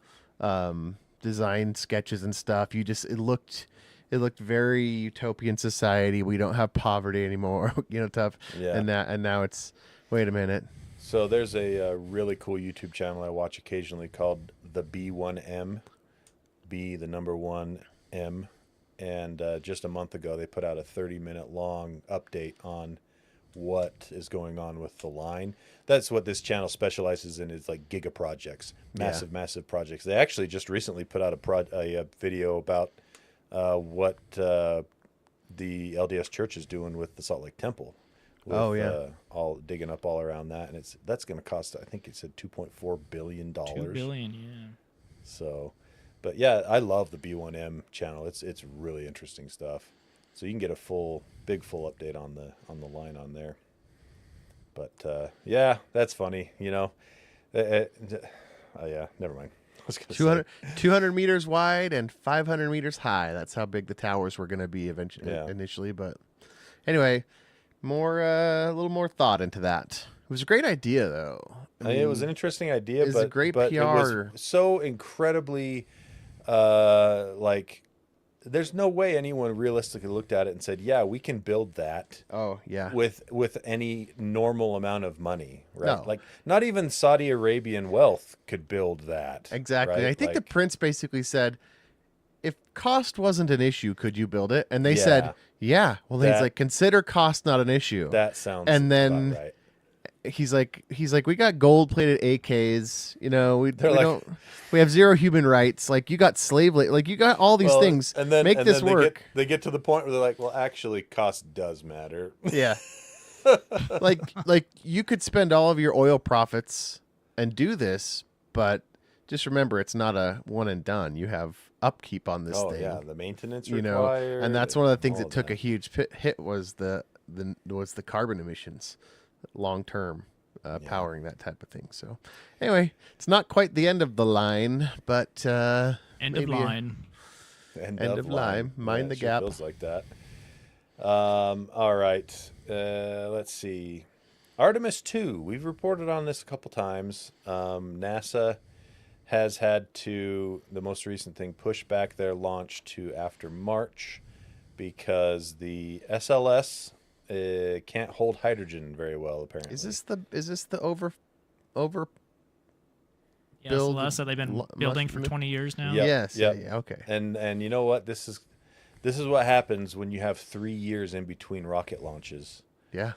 Speaker 3: design sketches and stuff. It looked very utopian society. We don't have poverty anymore, tough.
Speaker 1: Yeah.
Speaker 3: And now it's wait a minute.
Speaker 1: So there's a really cool YouTube channel I watch occasionally called the B1M, B the number 1M, and just a month ago they put out a 30-minute long update on what is going on with the line. That's what this channel specializes in, is like giga projects, massive projects. They actually just recently put out a video about what the LDS Church is doing with the Salt Lake Temple. With, all digging up all around that, and that's going to cost, I think it said $2.4 billion.
Speaker 4: $2 billion, yeah.
Speaker 1: So, but yeah, I love the B1M channel. It's really interesting stuff. So you can get a big full update on the line on there. But yeah, that's funny. Yeah, never mind. I was gonna
Speaker 3: 200 meters wide and 500 meters high. That's how big the towers were going to be initially. But anyway, a little more thought into that. It was a great idea, though.
Speaker 1: It was an interesting idea,
Speaker 3: it was a great
Speaker 1: but
Speaker 3: PR.
Speaker 1: It was so incredibly there's no way anyone realistically looked at it and said, "Yeah, we can build that."
Speaker 3: Oh, yeah.
Speaker 1: With any normal amount of money, right?
Speaker 3: No.
Speaker 1: Like not even Saudi Arabian wealth could build that.
Speaker 3: Exactly.
Speaker 1: Right?
Speaker 3: I think the prince basically said, if cost wasn't an issue, could you build it? And they said, yeah. Well, he's like, consider cost not an issue.
Speaker 1: That sounds
Speaker 3: and then
Speaker 1: about right.
Speaker 3: He's like, we got gold-plated AKs. We have zero human rights. Like, you got slave labor. Like, you got all these things.
Speaker 1: And then,
Speaker 3: Make this work.
Speaker 1: They get to the point where they're like, well, actually, cost does matter.
Speaker 3: Yeah. like you could spend all of your oil profits and do this, but just remember, it's not a one and done. You have upkeep on this thing.
Speaker 1: Oh yeah, the maintenance required.
Speaker 3: And that's one of the things that took a huge hit was the carbon emissions, long term, powering that type of thing. So anyway, it's not quite the end of the line, but
Speaker 4: end of line.
Speaker 1: End of line.
Speaker 3: Mind the gap.
Speaker 1: Feels like that. All right. Let's see. Artemis 2. We've reported on this a couple times. NASA has had to, the most recent thing, push back their launch to after March because the SLS can't hold hydrogen very well, apparently.
Speaker 3: Is this the over
Speaker 4: Yeah, SLS that they've been building for 20 years now.
Speaker 1: Yep,
Speaker 3: Yes.
Speaker 1: yep.
Speaker 3: Yeah, okay.
Speaker 1: And you know what? This is what happens when you have 3 years in between rocket launches.
Speaker 3: Yeah.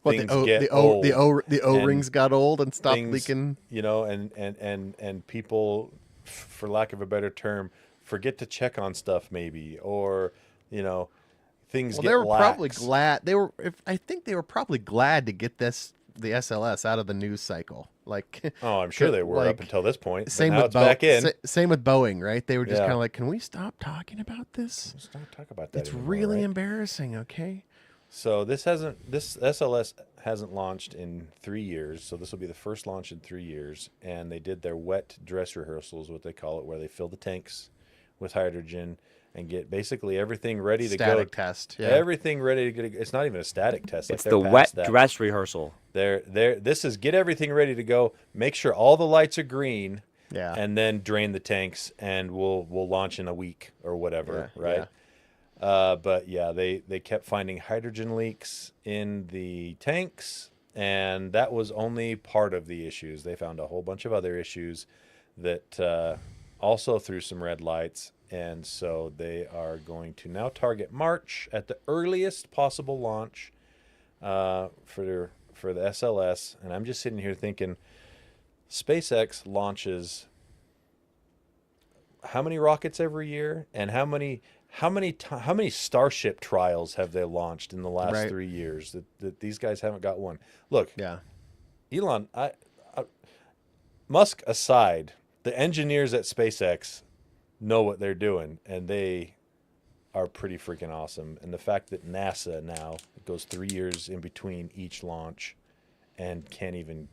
Speaker 1: What,
Speaker 3: the O-rings got old and stopped leaking.
Speaker 1: And people, for lack of a better term, forget to check on stuff maybe, or things get
Speaker 3: they were
Speaker 1: lax.
Speaker 3: probably glad I think they were probably glad to get the SLS out of the news cycle. Like,
Speaker 1: oh, I'm sure they were up until this point.
Speaker 3: Same
Speaker 1: now
Speaker 3: with
Speaker 1: it's back in.
Speaker 3: Same with Boeing, right? They were just kind of like, can we stop talking about this?
Speaker 1: Let's not talk about that.
Speaker 3: It's
Speaker 1: anymore,
Speaker 3: really
Speaker 1: right?
Speaker 3: embarrassing. Okay.
Speaker 1: So this SLS hasn't launched in 3 years. So this will be the first launch in 3 years. And they did their wet dress rehearsals, what they call it, where they fill the tanks with hydrogen and get basically everything ready to go.
Speaker 3: Static test. Yeah.
Speaker 1: Everything ready to go. It's not even a static test.
Speaker 2: It's the wet dress rehearsal.
Speaker 1: This is get everything ready to go. Make sure all the lights are green.
Speaker 3: Yeah.
Speaker 1: And then drain the tanks, and we'll launch in a week or whatever.
Speaker 3: Yeah,
Speaker 1: right.
Speaker 3: yeah.
Speaker 1: But yeah, they kept finding hydrogen leaks in the tanks, and that was only part of the issues. They found a whole bunch of other issues that also threw some red lights, and so they are going to now target March at the earliest possible launch for the SLS. And I'm just sitting here thinking, SpaceX launches how many rockets every year, and how many Starship trials have they launched in the last 3 years that these guys haven't got one? Look,
Speaker 3: Yeah.
Speaker 1: Elon, Musk aside, the engineers at SpaceX know what they're doing, and they are pretty freaking awesome. And the fact that NASA now goes 3 years in between each launch and can't even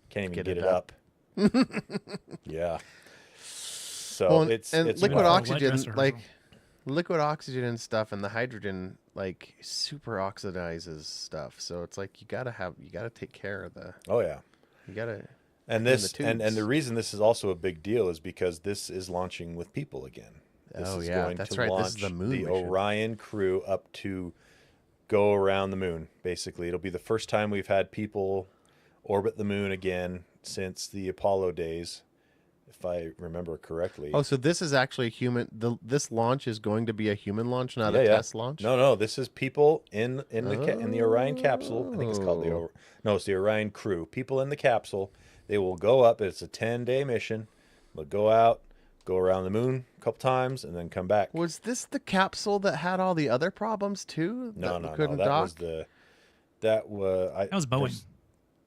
Speaker 1: get it up. Yeah. So
Speaker 3: Well,
Speaker 1: it's
Speaker 3: liquid
Speaker 1: wild.
Speaker 3: oxygen,
Speaker 4: Light dress
Speaker 3: like
Speaker 4: rehearsal.
Speaker 3: liquid oxygen and stuff, and the hydrogen like super oxidizes stuff. So it's like you gotta take care of
Speaker 1: Oh yeah.
Speaker 3: you gotta.
Speaker 1: And
Speaker 3: in
Speaker 1: this
Speaker 3: the
Speaker 1: and
Speaker 3: tubes.
Speaker 1: the reason this is also a big deal is because this is launching with people again. This
Speaker 3: Oh,
Speaker 1: is
Speaker 3: yeah,
Speaker 1: going
Speaker 3: that's
Speaker 1: to
Speaker 3: right. This
Speaker 1: launch
Speaker 3: is the moon
Speaker 1: the
Speaker 3: mission.
Speaker 1: Orion crew up to go around the moon. Basically, it'll be the first time we've had people orbit the moon again since the Apollo days, if I remember correctly.
Speaker 3: Oh, so this is actually human. This launch is going to be a human launch, not a test launch.
Speaker 1: No, this is people in the Orion capsule. I think it's called it's the Orion crew. People in the capsule. They will go up. It's a 10-day mission. They'll go out, go around the moon a couple times, and then come back.
Speaker 3: Was this the capsule that had all the other problems too?
Speaker 1: No.
Speaker 3: Couldn't
Speaker 1: That
Speaker 3: dock?
Speaker 1: was
Speaker 4: That was Boeing.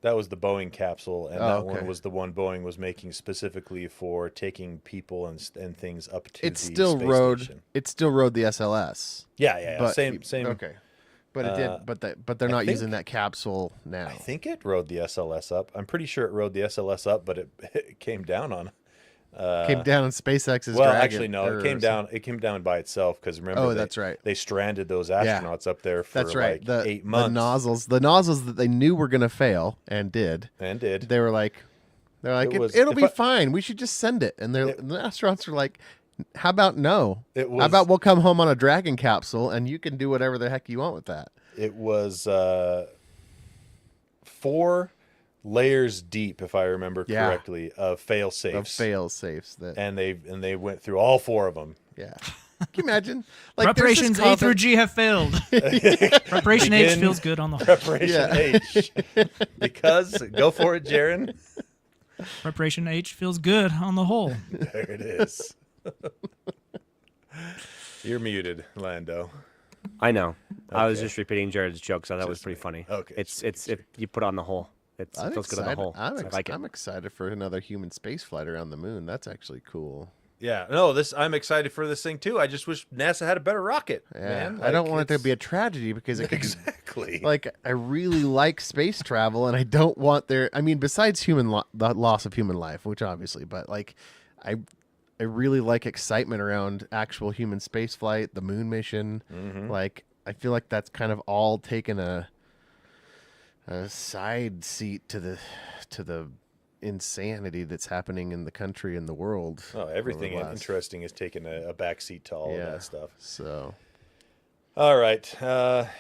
Speaker 1: That was the Boeing capsule, and that one
Speaker 3: okay.
Speaker 1: was the one Boeing was making specifically for taking people and things up to
Speaker 3: It
Speaker 1: the
Speaker 3: still
Speaker 1: space
Speaker 3: rode.
Speaker 1: station.
Speaker 3: It still rode the SLS.
Speaker 1: Yeah.
Speaker 3: But,
Speaker 1: Same.
Speaker 3: Okay, but it did. But they're
Speaker 1: I
Speaker 3: not
Speaker 1: think-
Speaker 3: using that capsule now.
Speaker 1: I think it rode the SLS up. I'm pretty sure it rode the SLS up, but it came down on.
Speaker 3: Came down on SpaceX's.
Speaker 1: Well,
Speaker 3: Dragon,
Speaker 1: actually, no.
Speaker 3: or
Speaker 1: It came down. It came down by itself because remember.
Speaker 3: Oh, that's right.
Speaker 1: They stranded those astronauts up there for
Speaker 3: That's right.
Speaker 1: like 8 months.
Speaker 3: The nozzles that they knew were going to fail and did.
Speaker 1: They
Speaker 3: They were like,
Speaker 1: It was-
Speaker 3: it'll
Speaker 1: if
Speaker 3: be
Speaker 1: I-
Speaker 3: fine. We should just send it. And the astronauts were like, how about no?
Speaker 1: It
Speaker 3: How
Speaker 1: was-
Speaker 3: about we'll come home on a Dragon capsule and you can do whatever the heck you want with that.
Speaker 1: It was 4 layers deep, if I remember
Speaker 3: Yeah.
Speaker 1: correctly, of fail safes.
Speaker 3: Of fail safes. That
Speaker 1: And they went through all 4 of them.
Speaker 3: yeah. Can you imagine? Like there's this
Speaker 4: Preparations A through
Speaker 3: comment-
Speaker 4: G have failed. Preparation H
Speaker 1: Begin-
Speaker 4: feels good on the whole.
Speaker 1: Preparation
Speaker 3: Yeah.
Speaker 1: H. Because go for it, Jaron.
Speaker 4: Preparation H feels good on the whole.
Speaker 1: There it is. You're muted, Lando.
Speaker 2: I know. I was
Speaker 1: Okay.
Speaker 2: just repeating Jared's joke, so that was
Speaker 1: Just
Speaker 2: pretty
Speaker 1: me.
Speaker 2: funny.
Speaker 1: Okay,
Speaker 2: It's
Speaker 1: just
Speaker 2: if you put on the whole, it
Speaker 3: I'm
Speaker 2: feels good on the
Speaker 3: excited.
Speaker 2: whole.
Speaker 3: I'm,
Speaker 2: So I like it.
Speaker 3: I'm excited for another human space flight around the moon. That's actually cool.
Speaker 1: Yeah, no, I'm excited for this thing too. I just wish NASA had a better rocket.
Speaker 3: Yeah,
Speaker 1: man.
Speaker 3: I don't want it to
Speaker 1: it's-
Speaker 3: be a tragedy because it could be
Speaker 1: exactly.
Speaker 3: like I really like space travel and I don't want I mean besides the loss of human life, which obviously, but like I really like excitement around actual human space flight, the moon mission.
Speaker 1: Mm-hmm.
Speaker 3: Like I feel like that's kind of all taken a side seat to the insanity that's happening in the country and the world.
Speaker 1: Oh, everything
Speaker 3: over the last-
Speaker 1: interesting is taking a backseat to all of
Speaker 3: Yeah.
Speaker 1: that stuff.
Speaker 3: So
Speaker 1: All right.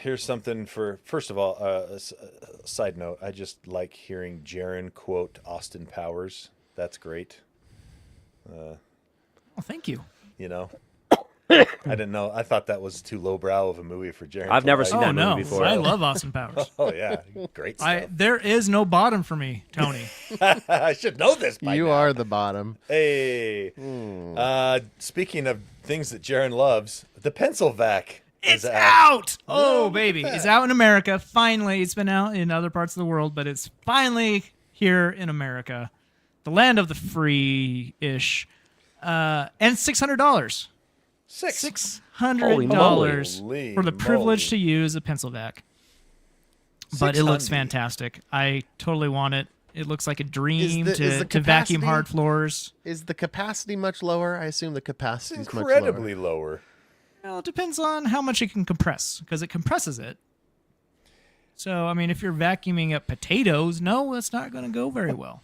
Speaker 1: Here's something for, first of all, a side note. I just like hearing Jaron quote Austin Powers. That's great.
Speaker 4: Well, thank you.
Speaker 1: You know, I didn't know. I thought that was too lowbrow of a movie for Jaron.
Speaker 2: I've
Speaker 1: to
Speaker 2: never
Speaker 1: like.
Speaker 2: seen
Speaker 4: Oh
Speaker 2: that movie
Speaker 4: no,
Speaker 2: before.
Speaker 4: I love Austin Powers.
Speaker 1: Oh, yeah. Great stuff.
Speaker 4: There is no bottom for me, Tony.
Speaker 1: I should know this by
Speaker 3: you
Speaker 1: now.
Speaker 3: are the bottom.
Speaker 1: Hey. Speaking of things that Jaron loves, the pencil vac
Speaker 4: It's
Speaker 1: is
Speaker 4: out! Oh, baby. It's out in America. Finally. It's been out in other parts of the world, but it's finally here in America. The land of the free-ish. And $600.
Speaker 2: Holy
Speaker 4: $600
Speaker 1: moly.
Speaker 4: for the privilege to
Speaker 1: Holy
Speaker 4: use a pencil vac. But it looks
Speaker 1: 600.
Speaker 4: fantastic. I totally want it. It looks like a dream
Speaker 3: is the
Speaker 4: to vacuum
Speaker 3: capacity-
Speaker 4: hard floors.
Speaker 3: Is the capacity much lower? I assume the capacity is much lower.
Speaker 1: incredibly lower.
Speaker 4: Well, it depends on how much it can compress, because it compresses it. So, I mean, if you're vacuuming up potatoes, no, that's not going to go very well.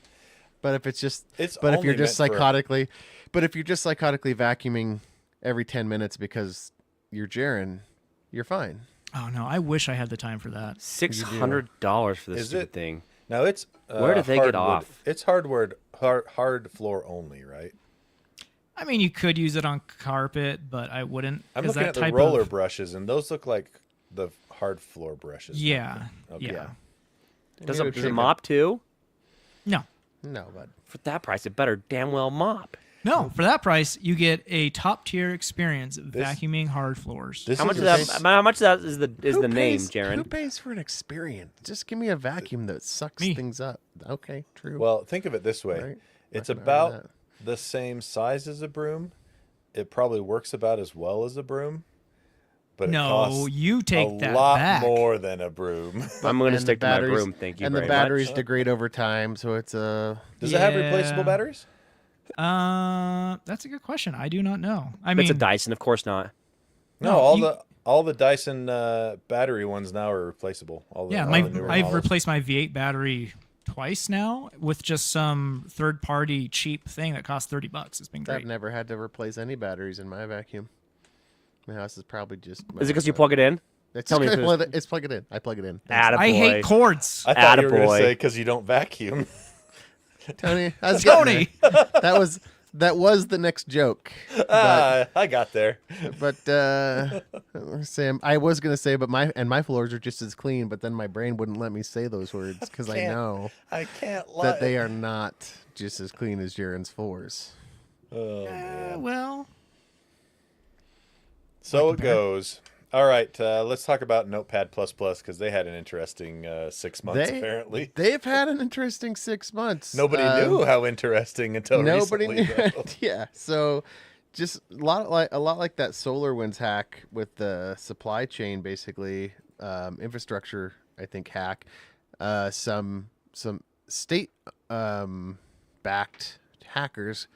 Speaker 3: But if it's just,
Speaker 1: It's
Speaker 3: but if you're
Speaker 1: only
Speaker 3: just
Speaker 1: meant for-
Speaker 3: psychotically vacuuming every 10 minutes because you're Jaron, you're fine.
Speaker 4: Oh, no, I wish I had the time for that.
Speaker 2: $600 for this
Speaker 1: Is
Speaker 2: stupid
Speaker 1: it?
Speaker 2: thing.
Speaker 1: Now it's
Speaker 2: Where did they get
Speaker 1: hardwood.
Speaker 2: off?
Speaker 1: It's hard floor only, right?
Speaker 4: I mean, you could use it on carpet, but I wouldn't.
Speaker 1: I'm
Speaker 4: 'cause
Speaker 1: looking
Speaker 4: that
Speaker 1: at the
Speaker 4: type
Speaker 1: roller
Speaker 4: of,
Speaker 1: brushes, and those look like the hard floor brushes.
Speaker 4: Yeah,
Speaker 1: Okay.
Speaker 4: yeah.
Speaker 2: Does
Speaker 3: Maybe
Speaker 2: it
Speaker 3: take
Speaker 2: mop too?
Speaker 4: No.
Speaker 3: No, but
Speaker 2: For that price, it better damn well mop.
Speaker 4: No, for that price, you get a top tier experience vacuuming hard floors.
Speaker 1: This
Speaker 2: How much
Speaker 1: is
Speaker 2: of that? How much of that is the
Speaker 3: Who
Speaker 2: name,
Speaker 3: pays-
Speaker 2: Jaron?
Speaker 3: Who pays for an experience? Just give me a vacuum that sucks
Speaker 4: Me.
Speaker 3: things up. Okay, true.
Speaker 1: Well, think of it this way.
Speaker 3: Right.
Speaker 1: It's
Speaker 3: I can argue
Speaker 1: about
Speaker 3: that.
Speaker 1: the same size as a broom. It probably works about as well as a broom. But it
Speaker 4: No,
Speaker 1: costs
Speaker 4: you take
Speaker 1: a
Speaker 4: that
Speaker 1: lot
Speaker 4: back.
Speaker 1: more than a broom.
Speaker 2: I'm going to
Speaker 3: And
Speaker 2: stick
Speaker 3: the
Speaker 2: to my
Speaker 3: batteries-
Speaker 2: broom. Thank you
Speaker 3: And
Speaker 2: very
Speaker 3: the batteries
Speaker 2: much.
Speaker 3: degrade over time, so it's a.
Speaker 1: Does it have
Speaker 4: Yeah.
Speaker 1: replaceable batteries?
Speaker 4: That's a good question. I do not know. I mean,
Speaker 2: It's a Dyson, of course not.
Speaker 1: No,
Speaker 4: No,
Speaker 1: all the Dyson battery ones now are replaceable. All the,
Speaker 4: yeah,
Speaker 1: all
Speaker 4: my
Speaker 1: the newer
Speaker 4: I've
Speaker 1: models.
Speaker 4: replaced my V8 battery twice now with just some third-party cheap thing that costs $30. It's been
Speaker 3: I've
Speaker 4: great.
Speaker 3: never had to replace any batteries in my vacuum. My house is probably just.
Speaker 2: Is it because you plug it in?
Speaker 3: It's
Speaker 2: Tell me
Speaker 3: just
Speaker 2: if
Speaker 3: plug it, it's plug it in. I plug it in. Thanks.
Speaker 2: Attaboy.
Speaker 4: I hate cords.
Speaker 1: I thought you were going to
Speaker 2: Attaboy.
Speaker 1: say because you don't vacuum.
Speaker 3: Tony, I was getting
Speaker 4: Tony.
Speaker 3: there. That was the next joke.
Speaker 1: I got there.
Speaker 3: But Sam, I was gonna say, but my floors are just as clean. But then my brain wouldn't let me say those words because I
Speaker 1: Can't
Speaker 3: know
Speaker 1: I can't lie.
Speaker 3: that they are not just as clean as Jaren's floors.
Speaker 1: Oh, man.
Speaker 4: Well,
Speaker 1: So it goes. All right, let's talk about Notepad++ because they had an interesting 6 months, apparently.
Speaker 3: They've had an interesting 6 months.
Speaker 1: Nobody knew how interesting until
Speaker 3: Nobody
Speaker 1: recently.
Speaker 3: knew.
Speaker 1: though.
Speaker 3: Yeah. So just a lot like that SolarWinds hack with the supply chain, basically infrastructure. I think hack. Some state backed hackers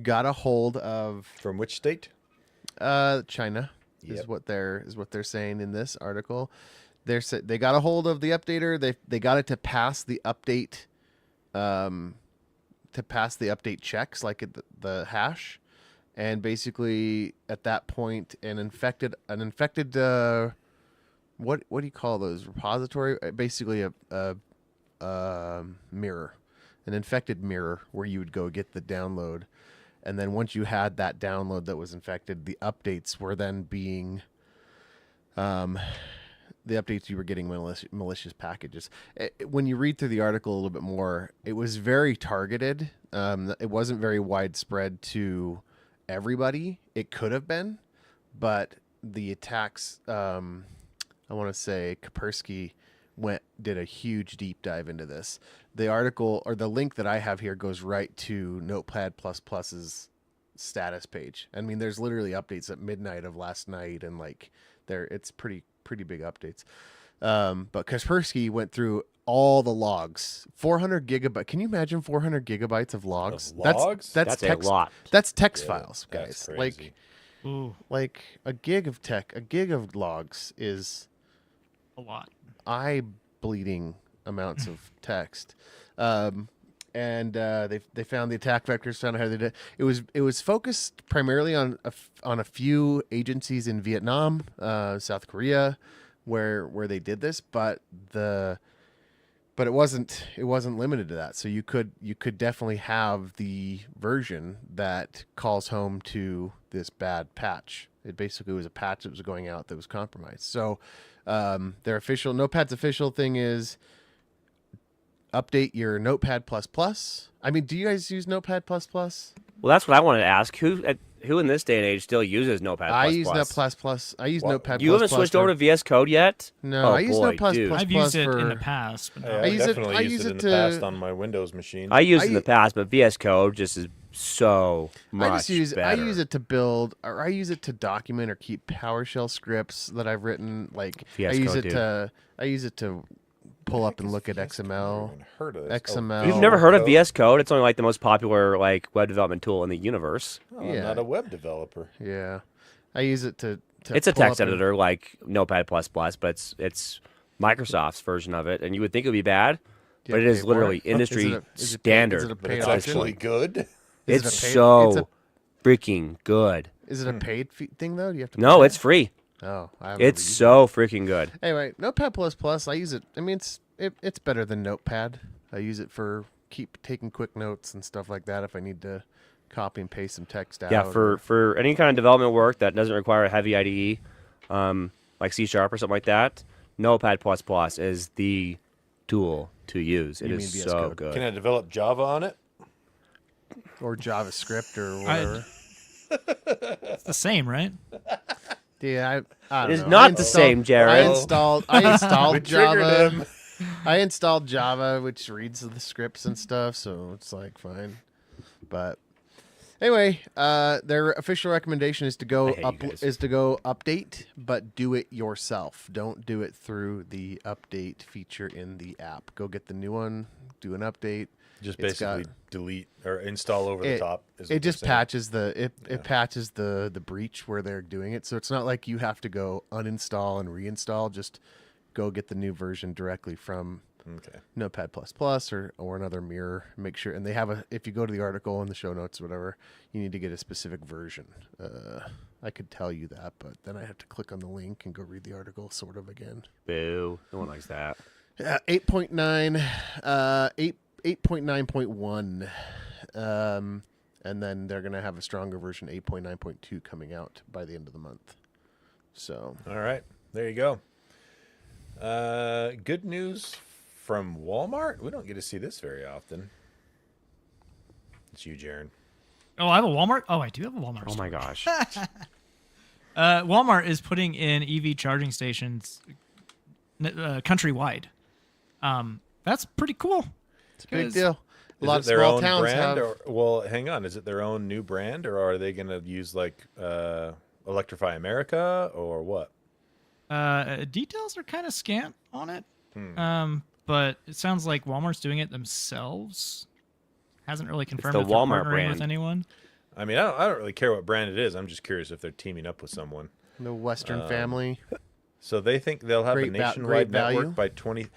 Speaker 3: got a hold of
Speaker 1: From which state?
Speaker 3: China.
Speaker 1: Yep.
Speaker 3: Is what they're saying in this article. They got a hold of the updater. They got it to pass the update, checks like the hash, and basically at that point an infected what do you call those, repository? Basically a mirror, an infected mirror where you would go get the download. And then once you had that download that was infected, the updates were then being, the updates you were getting malicious packages. When you read through the article a little bit more, it was very targeted. It wasn't very widespread to everybody. It could have been, but the attacks, I want to say Kaspersky did a huge deep dive into this. The article or the link that I have here goes right to Notepad++'s status page. I mean, there's literally updates at midnight of last night, and like it's pretty big updates. But Kaspersky went through all the logs, 400 gigabytes. Can you imagine 400 gigabytes of logs?
Speaker 1: Of logs?
Speaker 2: That's
Speaker 3: text,
Speaker 2: a lot.
Speaker 3: That's text
Speaker 1: Yeah,
Speaker 3: files,
Speaker 1: that's
Speaker 3: guys.
Speaker 1: crazy.
Speaker 4: ooh,
Speaker 3: Like a gig of logs is
Speaker 4: a lot.
Speaker 3: eye-bleeding amounts of text. And they found the attack vectors, found out how they did it. It was focused primarily on a few agencies in Vietnam, South Korea, where they did this, but it wasn't limited to that. So you could definitely have the version that calls home to this bad patch. It basically was a patch that was going out that was compromised. So Notepad's official thing is update your Notepad++. I mean, do you guys use Notepad++?
Speaker 2: Well, that's what I wanted to ask. Who in this day and age still uses Notepad++?
Speaker 3: I use Notepad++. I use
Speaker 1: What?
Speaker 3: Notepad++.
Speaker 2: You haven't switched over to VS Code yet?
Speaker 3: No,
Speaker 2: Oh,
Speaker 3: I use
Speaker 2: boy,
Speaker 3: Notepad++
Speaker 2: dude.
Speaker 4: I've used it
Speaker 3: for
Speaker 4: in the past, but
Speaker 1: Yeah,
Speaker 4: not-
Speaker 1: I
Speaker 3: use it-
Speaker 1: definitely
Speaker 3: I
Speaker 1: used
Speaker 3: use
Speaker 1: it
Speaker 3: it
Speaker 1: in the
Speaker 3: to-
Speaker 1: past on my Windows machine.
Speaker 2: I used it in the past, but VS Code just is so much
Speaker 3: I use
Speaker 2: better.
Speaker 3: it to build, or I use it to document or keep PowerShell scripts that I've written. Like
Speaker 2: VS
Speaker 3: I use it to pull up and look at
Speaker 1: I've never
Speaker 3: XML.
Speaker 1: even heard of this.
Speaker 3: XML.
Speaker 2: You've never heard of VS Code? It's only like the most popular like web development tool in the universe.
Speaker 1: Oh,
Speaker 3: Yeah.
Speaker 1: I'm not a web developer.
Speaker 3: Yeah, I use it to
Speaker 2: It's a
Speaker 3: pull
Speaker 2: text
Speaker 3: up and-
Speaker 2: editor like Notepad++, but it's Microsoft's version of it, and you would think it would be bad,
Speaker 3: Do you
Speaker 2: but it
Speaker 3: have to
Speaker 2: is
Speaker 3: pay for
Speaker 2: literally
Speaker 3: it?
Speaker 2: industry
Speaker 3: Is it a
Speaker 2: standard.
Speaker 1: But
Speaker 3: paid
Speaker 1: it's
Speaker 3: option?
Speaker 1: actually good.
Speaker 3: Is it
Speaker 2: It's
Speaker 3: a paid-
Speaker 2: so
Speaker 3: it's a-
Speaker 2: freaking good.
Speaker 3: Is it a paid thing though? Do you have to?
Speaker 2: No,
Speaker 3: pay?
Speaker 2: it's free.
Speaker 3: Oh, I haven't
Speaker 2: It's
Speaker 3: really used
Speaker 2: so freaking good.
Speaker 3: it. Anyway, Notepad++. I use it. I mean, it's better than Notepad. I use it for taking quick notes and stuff like that if I need to copy and paste some text out.
Speaker 2: Yeah, for any kind of development work that doesn't require a heavy IDE, like C# or something like that, Notepad++ is the tool to use. It
Speaker 3: You
Speaker 2: is
Speaker 3: mean VS
Speaker 2: so
Speaker 3: Code.
Speaker 2: good.
Speaker 1: Can I develop Java on it?
Speaker 3: or JavaScript or whatever.
Speaker 4: It's the same, right?
Speaker 3: Yeah, I don't
Speaker 2: It is
Speaker 3: know.
Speaker 2: not the same, Jared.
Speaker 3: I installed
Speaker 1: We triggered
Speaker 3: Java.
Speaker 1: him.
Speaker 3: I installed Java, which reads the scripts and stuff, so it's like fine. But anyway, their official recommendation is to go
Speaker 2: hate you guys.
Speaker 3: update, but do it yourself. Don't do it through the update feature in the app. Go get the new one, do an update.
Speaker 1: Just
Speaker 3: It's
Speaker 1: basically delete or install over the top. Is what
Speaker 3: It just
Speaker 1: they're saying.
Speaker 3: patches it patches the breach where they're doing it. So it's not like you have to go uninstall and reinstall. Just go get the new version directly from
Speaker 1: Okay.
Speaker 3: Notepad++ or another mirror. Make sure, and they have if you go to the article in the show notes or whatever, you need to get a specific version. I could tell you that, but then I have to click on the link and go read the article sort of again.
Speaker 2: Boo. No one likes that.
Speaker 3: 8.9, 8.9.1, and then they're gonna have a stronger version, 8.9.2, coming out by the end of the month. So
Speaker 1: All right. There you go. Good news from Walmart. We don't get to see this very often. It's you, Jared.
Speaker 4: Oh, I have a Walmart. Oh, I do have a Walmart.
Speaker 2: Oh my gosh.
Speaker 4: Walmart is putting in EV charging stations countrywide. That's pretty cool.
Speaker 3: it's a big
Speaker 4: 'Cause-
Speaker 3: deal. A lot of
Speaker 1: Is it their
Speaker 3: small
Speaker 1: own
Speaker 3: towns
Speaker 1: brand?
Speaker 3: have.
Speaker 1: Or, well, hang on. Is it their own new brand, or are they going to use like Electrify America, or what?
Speaker 4: Details are kind of scant on it, but it sounds like Walmart's doing it themselves. Hasn't really confirmed
Speaker 2: the
Speaker 4: if they're
Speaker 2: Walmart
Speaker 4: partnering
Speaker 2: brand.
Speaker 4: with anyone.
Speaker 1: I mean, I don't really care what brand it is. I'm just curious if they're teaming up with someone.
Speaker 3: The Western family.
Speaker 1: So they think they'll have a
Speaker 3: Great
Speaker 1: nationwide
Speaker 3: value.
Speaker 1: network by 20.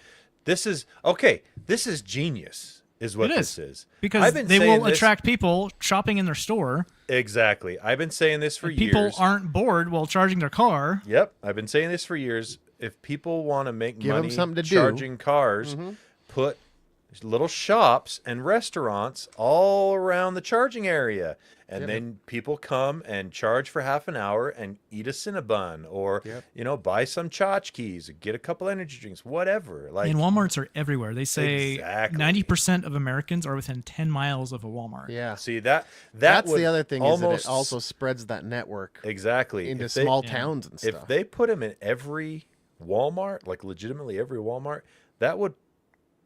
Speaker 1: This is okay. This is genius, is what
Speaker 4: It
Speaker 1: this
Speaker 4: is.
Speaker 1: is.
Speaker 4: Because
Speaker 1: I've been
Speaker 4: they
Speaker 1: saying
Speaker 4: will
Speaker 1: this-
Speaker 4: attract people shopping in their store.
Speaker 1: Exactly. I've been saying this for
Speaker 4: People
Speaker 1: years.
Speaker 4: aren't bored while charging their car.
Speaker 1: Yep, I've been saying this for years. If people want to make
Speaker 3: Give 'em
Speaker 1: money
Speaker 3: something to do.
Speaker 1: charging cars, put little shops and restaurants all around the charging area. And then people come and charge for half an hour and eat a Cinnabon or, buy some tchotchkes, get a couple energy drinks, whatever. Like,
Speaker 4: And Walmarts are everywhere. They say
Speaker 1: Exactly.
Speaker 4: 90% of Americans are within 10 miles of a Walmart.
Speaker 3: Yeah.
Speaker 1: see, that
Speaker 3: That's
Speaker 1: would
Speaker 3: the other thing
Speaker 1: almost,
Speaker 3: is that it also spreads that network
Speaker 1: exactly
Speaker 3: into
Speaker 1: If they-
Speaker 3: small towns and
Speaker 1: If
Speaker 3: stuff.
Speaker 1: they put them in every Walmart, like legitimately every Walmart, that would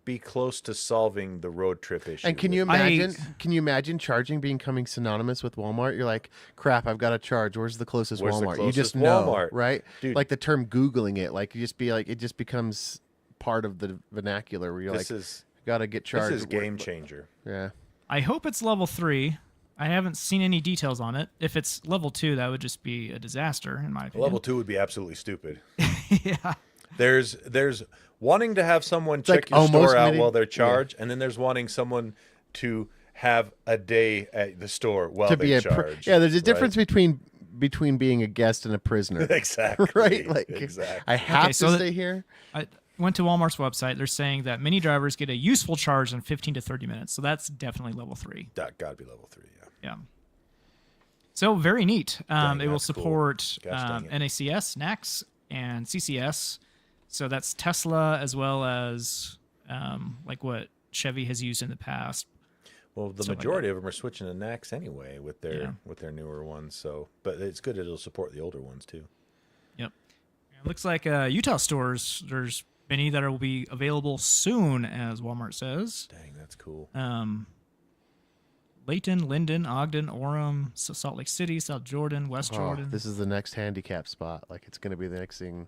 Speaker 1: be close to solving the road trip issue.
Speaker 3: And can you
Speaker 1: with-
Speaker 3: imagine? Can you imagine charging becoming synonymous with Walmart? You're like, crap, I've got to charge. Where's the closest
Speaker 1: Where's the
Speaker 3: Walmart? You just
Speaker 1: closest
Speaker 3: know,
Speaker 1: Walmart?
Speaker 3: right?
Speaker 1: Dude.
Speaker 3: Like the term Googling it, like you just be like, it just becomes part of the vernacular where you're
Speaker 1: This
Speaker 3: like,
Speaker 1: is
Speaker 3: got to get charged.
Speaker 1: this is game changer.
Speaker 3: Yeah.
Speaker 4: I hope it's level 3. I haven't seen any details on it. If it's level 2, that would just be a disaster, in my opinion.
Speaker 1: Level 2 would be absolutely stupid.
Speaker 4: Yeah.
Speaker 1: There's wanting to have someone check
Speaker 3: like
Speaker 1: your store
Speaker 3: almost
Speaker 1: out
Speaker 3: meeting-
Speaker 1: while they're charged, and then there's wanting someone to have a day at the store while
Speaker 3: To
Speaker 1: they
Speaker 3: be a
Speaker 1: charge.
Speaker 3: yeah, there's a
Speaker 1: right?
Speaker 3: difference between being a guest and a prisoner,
Speaker 1: Exactly.
Speaker 3: right? Like,
Speaker 1: exactly.
Speaker 3: I have
Speaker 4: so
Speaker 3: to
Speaker 4: that-
Speaker 3: stay here.
Speaker 4: I went to Walmart's website. They're saying that many drivers get a useful charge in 15 to 30 minutes. So that's definitely level 3.
Speaker 1: That gotta be level 3. Yeah.
Speaker 4: Yeah. So very neat.
Speaker 1: Dang,
Speaker 4: It will
Speaker 1: that's cool.
Speaker 4: support
Speaker 1: Gosh dang it.
Speaker 4: NACS, NACS, and CCS. So that's Tesla as well as like what Chevy has used in the past.
Speaker 1: Well, the
Speaker 4: Stuff like
Speaker 1: majority of them are switching to NACS anyway with their
Speaker 4: Yeah.
Speaker 1: with their newer ones. So, but it's good it'll support the older ones too.
Speaker 4: Yep. It looks like Utah stores, there's many that will be available soon, as Walmart says.
Speaker 1: Dang, that's cool.
Speaker 4: Layton, Linden, Ogden, Orem, Salt Lake City, South Jordan, West
Speaker 3: Oh,
Speaker 4: Jordan.
Speaker 3: this is the next handicap spot. Like it's going to be the next thing.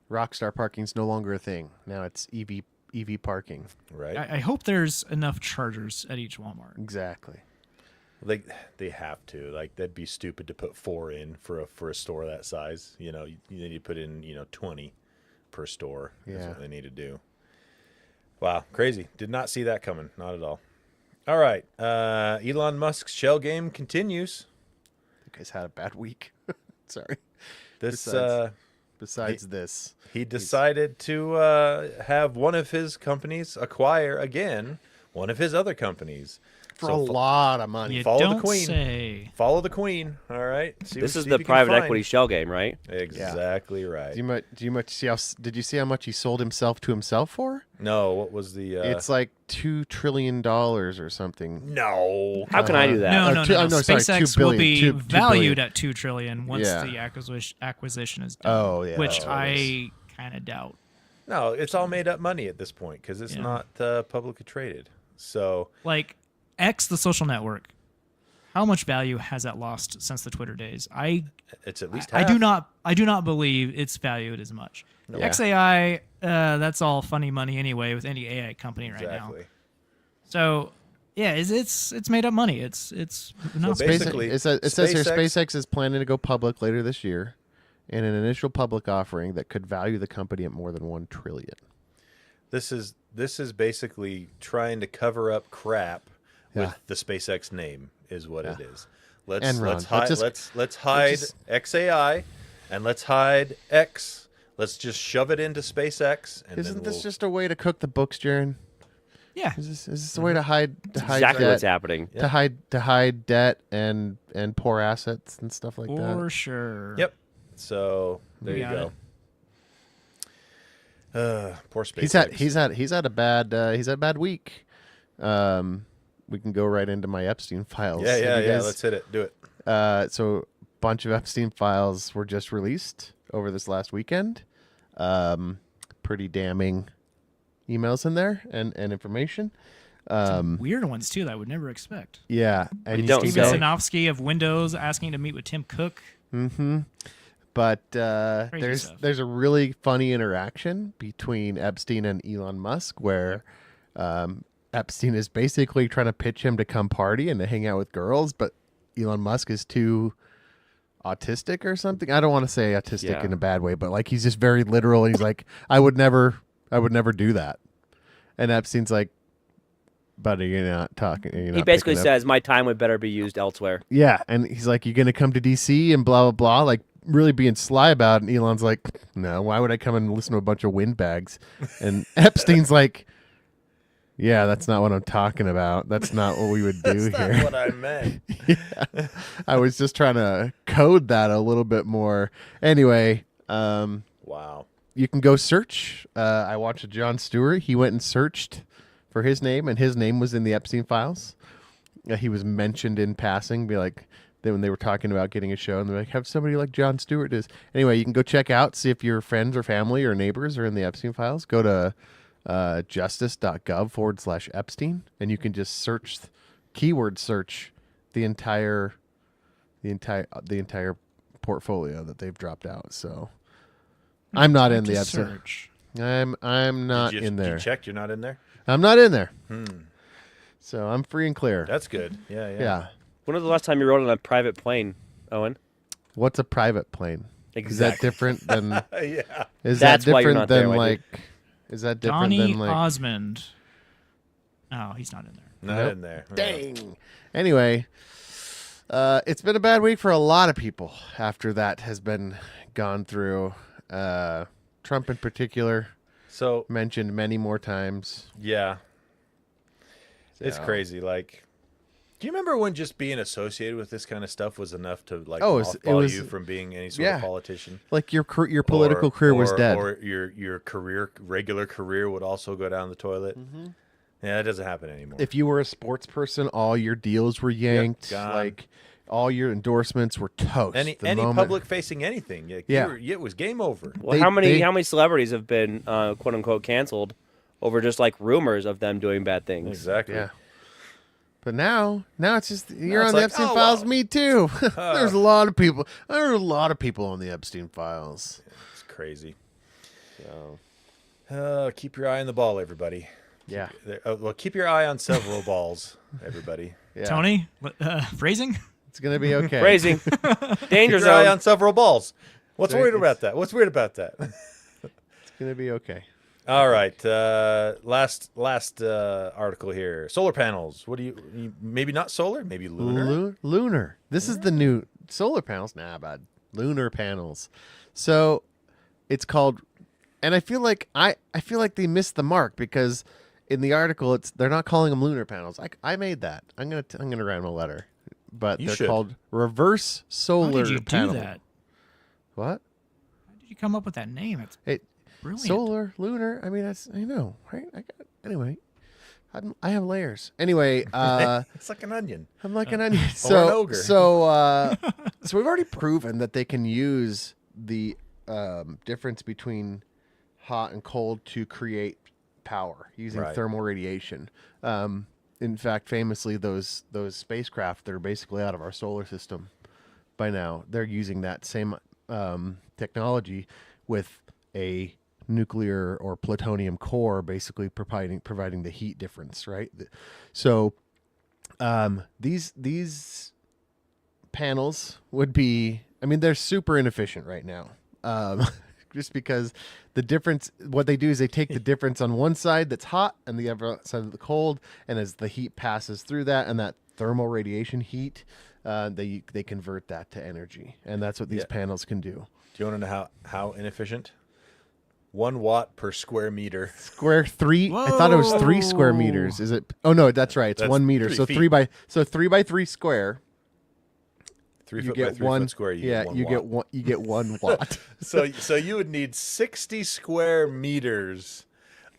Speaker 3: Rockstar parking's no longer a thing. Now it's EV parking.
Speaker 1: Right?
Speaker 4: I hope there's enough chargers at each Walmart.
Speaker 3: Exactly.
Speaker 1: They have to. Like that'd be stupid to put 4 in for a store that size. You know, you need to put in 20 per store. Is
Speaker 3: Yeah.
Speaker 1: what they need to do. Wow, crazy! Did not see that coming. Not at all. All right, Elon Musk's shell game continues.
Speaker 3: You guys had a bad week. Sorry.
Speaker 1: This
Speaker 3: Besides this,
Speaker 1: he decided to have one of his companies acquire again one of his other companies.
Speaker 3: For a lot of money.
Speaker 4: You
Speaker 1: Follow the
Speaker 4: don't
Speaker 1: queen.
Speaker 4: say.
Speaker 1: Follow the queen. All right. See
Speaker 2: This
Speaker 1: what
Speaker 2: is
Speaker 1: Stevie
Speaker 2: the
Speaker 1: can
Speaker 2: private
Speaker 1: find.
Speaker 2: equity shell game, right?
Speaker 1: Exactly right.
Speaker 3: Do you much see how? Did you see how much he sold himself to himself for?
Speaker 1: No, what was the?
Speaker 3: It's like $2 trillion or something.
Speaker 1: No.
Speaker 2: How can I do that?
Speaker 4: No,
Speaker 3: Or
Speaker 4: no,
Speaker 3: two-
Speaker 4: no,
Speaker 3: oh,
Speaker 4: no.
Speaker 3: no, sorry,
Speaker 4: SpaceX
Speaker 3: 2
Speaker 4: will
Speaker 3: billion,
Speaker 4: be
Speaker 3: 2
Speaker 4: valued
Speaker 3: billion.
Speaker 4: at $2 trillion once
Speaker 3: Yeah.
Speaker 4: the acquisition is done.
Speaker 3: Oh, yeah.
Speaker 4: Which
Speaker 3: Oh,
Speaker 4: I kind of doubt.
Speaker 1: No, it's all made up money at this point because it's
Speaker 4: Yeah.
Speaker 1: not publicly traded. So
Speaker 4: Like X, the social network. How much value has that lost since the Twitter days?
Speaker 1: it's at least
Speaker 4: I
Speaker 1: half.
Speaker 4: do not believe it's valued as much.
Speaker 3: Yeah.
Speaker 4: XAI, that's all funny money anyway with any AI company right now.
Speaker 1: Exactly.
Speaker 4: So yeah, it's made up money. It's not
Speaker 1: basically-
Speaker 3: it says here
Speaker 1: SpaceX
Speaker 3: SpaceX is planning to go public later this year in an initial public offering that could value the company at more than $1 trillion.
Speaker 1: This is basically trying to cover up crap
Speaker 3: Yeah.
Speaker 1: with the SpaceX name is what it is. Let's
Speaker 3: Enron.
Speaker 1: let's hide let's hide
Speaker 3: let's just-
Speaker 1: XAI and let's hide X. Let's just shove it into SpaceX and
Speaker 3: Isn't
Speaker 1: then
Speaker 3: this
Speaker 1: we'll,
Speaker 3: just a way to cook the books, Jaron?
Speaker 4: yeah.
Speaker 3: Is this a way to hide
Speaker 2: Exactly
Speaker 3: debt,
Speaker 2: what's happening.
Speaker 3: to hide debt and poor assets and stuff like that?
Speaker 4: For sure.
Speaker 1: Yep. So there
Speaker 4: We
Speaker 1: you
Speaker 4: got
Speaker 1: go. Poor SpaceX.
Speaker 3: He's had a bad week. We can go right into my Epstein files.
Speaker 1: yeah,
Speaker 3: Have
Speaker 1: yeah,
Speaker 3: you
Speaker 1: yeah.
Speaker 3: guys-
Speaker 1: Let's hit it. Do it.
Speaker 3: So a bunch of Epstein files were just released over this last weekend. Pretty damning emails in there and information.
Speaker 4: Weird ones too that I would never expect.
Speaker 3: Yeah, and
Speaker 2: don't
Speaker 3: you
Speaker 4: Steven
Speaker 2: say.
Speaker 4: Sinofsky of Windows asking to meet with Tim Cook.
Speaker 3: Mm-hmm. But there's
Speaker 4: stuff.
Speaker 3: a really funny interaction between Epstein and Elon Musk where Epstein is basically trying to pitch him to come party and to hang out with girls, but Elon Musk is too autistic or something. I don't want to say autistic
Speaker 2: Yeah.
Speaker 3: in a bad way, but like he's just very literal and he's like, I would never do that. And Epstein's like, buddy, you're not talking. You're
Speaker 2: He
Speaker 3: not
Speaker 2: basically
Speaker 3: picking up.
Speaker 2: says, "My time would better be used elsewhere."
Speaker 3: Yeah, and he's like, "You gonna come to DC and blah blah blah," like really being sly about it. And Elon's like, "No, why would I come and listen to a bunch of windbags?" And Epstein's like, "Yeah, that's not what I'm talking about. That's not what we would do
Speaker 1: That's
Speaker 3: here."
Speaker 1: not what I meant.
Speaker 3: I was just trying to code that a little bit more. Anyway,
Speaker 1: Wow.
Speaker 3: you can go search. I watched a Jon Stewart. He went and searched for his name, and his name was in the Epstein files. He was mentioned in passing, be like, then when they were talking about getting a show, and they're like, have somebody like Jon Stewart is. Anyway, you can go check out, see if your friends or family or neighbors are in the Epstein files. Go to justice.gov/Epstein, and you can just search, keyword search the entire portfolio that they've dropped out. So I'm not in the
Speaker 4: To
Speaker 3: Epstein.
Speaker 4: search.
Speaker 3: I'm not
Speaker 1: Did you,
Speaker 3: in there.
Speaker 1: You checked? You're not in there?
Speaker 3: I'm not in there. So I'm free and clear.
Speaker 1: That's good. Yeah, yeah.
Speaker 3: Yeah.
Speaker 2: When was the last time you rode on a private plane, Owen?
Speaker 3: What's a private plane? Is that
Speaker 2: Exactly.
Speaker 3: different than?
Speaker 1: Yeah.
Speaker 3: Is
Speaker 2: That's
Speaker 3: that
Speaker 2: why you're
Speaker 3: different
Speaker 2: not there,
Speaker 3: than
Speaker 2: my dude.
Speaker 3: like? Is that different
Speaker 4: Donnie
Speaker 3: than like?
Speaker 4: Osmond. Oh, he's not in there.
Speaker 1: Not
Speaker 3: Nope.
Speaker 1: in there.
Speaker 3: Dang. Anyway, it's been a bad week for a lot of people after that has been gone through. Trump in particular
Speaker 1: So,
Speaker 3: mentioned many more times.
Speaker 1: yeah. It's
Speaker 3: So-
Speaker 1: crazy. Like, do you remember when just being associated with this kind of stuff was enough to like
Speaker 3: Oh, it
Speaker 1: mothball
Speaker 3: was-
Speaker 1: you from being any sort
Speaker 3: yeah.
Speaker 1: of politician?
Speaker 3: Like your political career was dead.
Speaker 1: Or your regular career would also go down the toilet. Yeah, that doesn't happen anymore.
Speaker 3: If you were a sports person, all your deals were yanked.
Speaker 1: gone.
Speaker 3: Like all your endorsements were toast.
Speaker 1: any
Speaker 3: The
Speaker 1: any
Speaker 3: moment-
Speaker 1: public facing anything,
Speaker 3: Yeah.
Speaker 1: it was game over.
Speaker 2: Well,
Speaker 3: They-
Speaker 2: how many
Speaker 3: they-
Speaker 2: how many celebrities have been quote unquote canceled over just like rumors of them doing bad things?
Speaker 1: Exactly.
Speaker 3: Yeah. But now it's just you're
Speaker 1: it's
Speaker 3: on the
Speaker 1: like,
Speaker 3: Epstein
Speaker 1: oh,
Speaker 3: files.
Speaker 1: well.
Speaker 3: Me too. There's a lot of people. There are a lot of people on the Epstein files.
Speaker 1: It's crazy.
Speaker 3: So
Speaker 1: Keep your eye on the ball, everybody.
Speaker 3: yeah,
Speaker 1: Well, keep your eye on several balls, everybody.
Speaker 3: yeah.
Speaker 4: Tony, phrasing?
Speaker 3: It's gonna be okay.
Speaker 2: Crazy. Danger
Speaker 1: Keep your eye
Speaker 2: zone.
Speaker 1: on several balls. What's
Speaker 3: Very
Speaker 1: weird
Speaker 3: good.
Speaker 1: about that? What's weird about that?
Speaker 3: It's gonna be okay.
Speaker 1: All right. Last article here. Solar panels. What do you maybe not solar, maybe lunar?
Speaker 3: Lunar. This is the new solar panels. Nah, bud. Lunar panels. So it's called, and I feel like they missed the mark because in the article, they're not calling them lunar panels. I made that. I'm gonna write them a letter, but
Speaker 1: You
Speaker 3: they're
Speaker 1: should.
Speaker 3: called reverse solar
Speaker 4: How did you
Speaker 3: panel.
Speaker 4: do that?
Speaker 3: What?
Speaker 4: How did you come up with that name? It's
Speaker 3: It
Speaker 4: brilliant.
Speaker 3: solar, lunar. I mean, I know, right? Anyway, I have layers. Anyway,
Speaker 1: It's like an onion.
Speaker 3: I'm like an onion.
Speaker 1: Or an
Speaker 3: So,
Speaker 1: ogre.
Speaker 3: so we've already proven that they can use the difference between hot and cold to create power using
Speaker 1: Right.
Speaker 3: thermal radiation. In fact, famously, those spacecraft that are basically out of our solar system by now, they're using that same technology with a nuclear or plutonium core, basically providing the heat difference, right? So these panels would be, I mean, they're super inefficient right now. Just because the difference, what they do is they take the difference on one side that's hot and the other side of the cold, and as the heat passes through that and that thermal radiation heat, they convert that to energy, and that's what these panels can do.
Speaker 1: Do you want to know how inefficient? 1 watt per square meter.
Speaker 3: Square 3. I thought it was 3 square
Speaker 4: Whoa.
Speaker 3: meters. Is it? Oh no, that's right. It's
Speaker 1: That's
Speaker 3: 1 meter.
Speaker 1: 3
Speaker 3: So
Speaker 1: feet.
Speaker 3: 3 by 3 square.
Speaker 1: 3
Speaker 3: You
Speaker 1: foot by
Speaker 3: get
Speaker 1: 3
Speaker 3: one.
Speaker 1: foot square. You
Speaker 3: Yeah,
Speaker 1: get 1
Speaker 3: you
Speaker 1: watt.
Speaker 3: get one. You get 1 watt.
Speaker 1: So you would need 60 square meters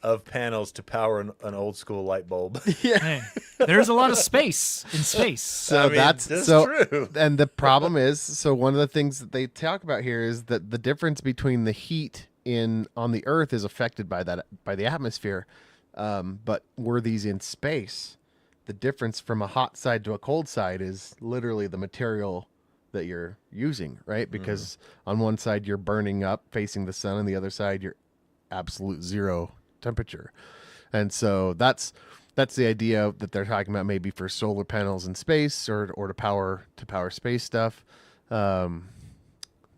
Speaker 1: of panels to power an old school light bulb.
Speaker 4: Hey, there's a lot of space in space.
Speaker 3: So
Speaker 1: I mean,
Speaker 3: that's
Speaker 1: true.
Speaker 3: And the problem is, so one of the things that they talk about here is that the difference between the heat on the Earth is affected by the atmosphere, but were these in space, the difference from a hot side to a cold side is literally the material that you're using, right? Because on one side you're burning up facing the sun, and the other side you're absolute zero temperature, and so that's the idea that they're talking about, maybe for solar panels in space or to power space stuff,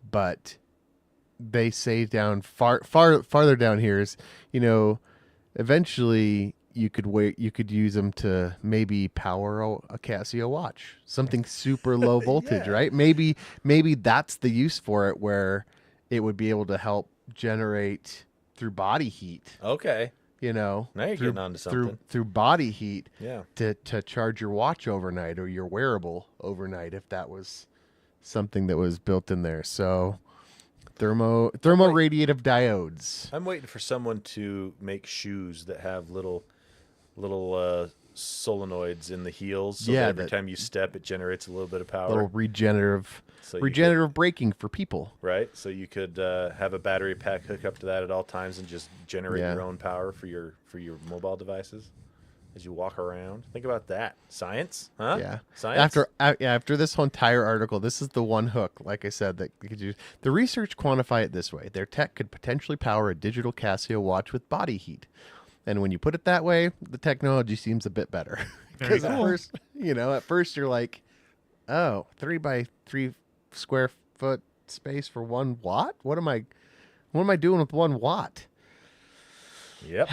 Speaker 3: but they say down farther down here is, eventually you could use them to maybe power a Casio watch, something super low voltage,
Speaker 1: Yeah.
Speaker 3: right? Maybe that's the use for it, where it would be able to help generate through body heat,
Speaker 1: Okay.
Speaker 3: now
Speaker 1: you're getting onto something.
Speaker 3: through body heat
Speaker 1: Yeah.
Speaker 3: to charge your watch overnight or your wearable overnight, if that was something that was built in there. So thermoradiative diodes.
Speaker 1: I'm waiting for someone to make shoes that have little solenoids in the heels, so
Speaker 3: Yeah,
Speaker 1: that every
Speaker 3: that-
Speaker 1: time you step, it generates a little bit of power.
Speaker 3: Little regenerative
Speaker 1: So you could-
Speaker 3: braking for people.
Speaker 1: right? So you could have a battery pack hook up to that at all times and just generate
Speaker 3: Yeah.
Speaker 1: your own power for your mobile devices as you walk around. Think about that. Science, huh?
Speaker 3: Yeah.
Speaker 1: Science.
Speaker 3: After this whole entire article, this is the one hook, like I said, that you could use. The research quantify it this way: their tech could potentially power a digital Casio watch with body heat. And when you put it that way, the technology seems a bit better.
Speaker 4: Very
Speaker 3: Because at first you're like, oh, 3 by 3 square foot space for 1 watt? What am I doing with 1 watt?
Speaker 1: Yep.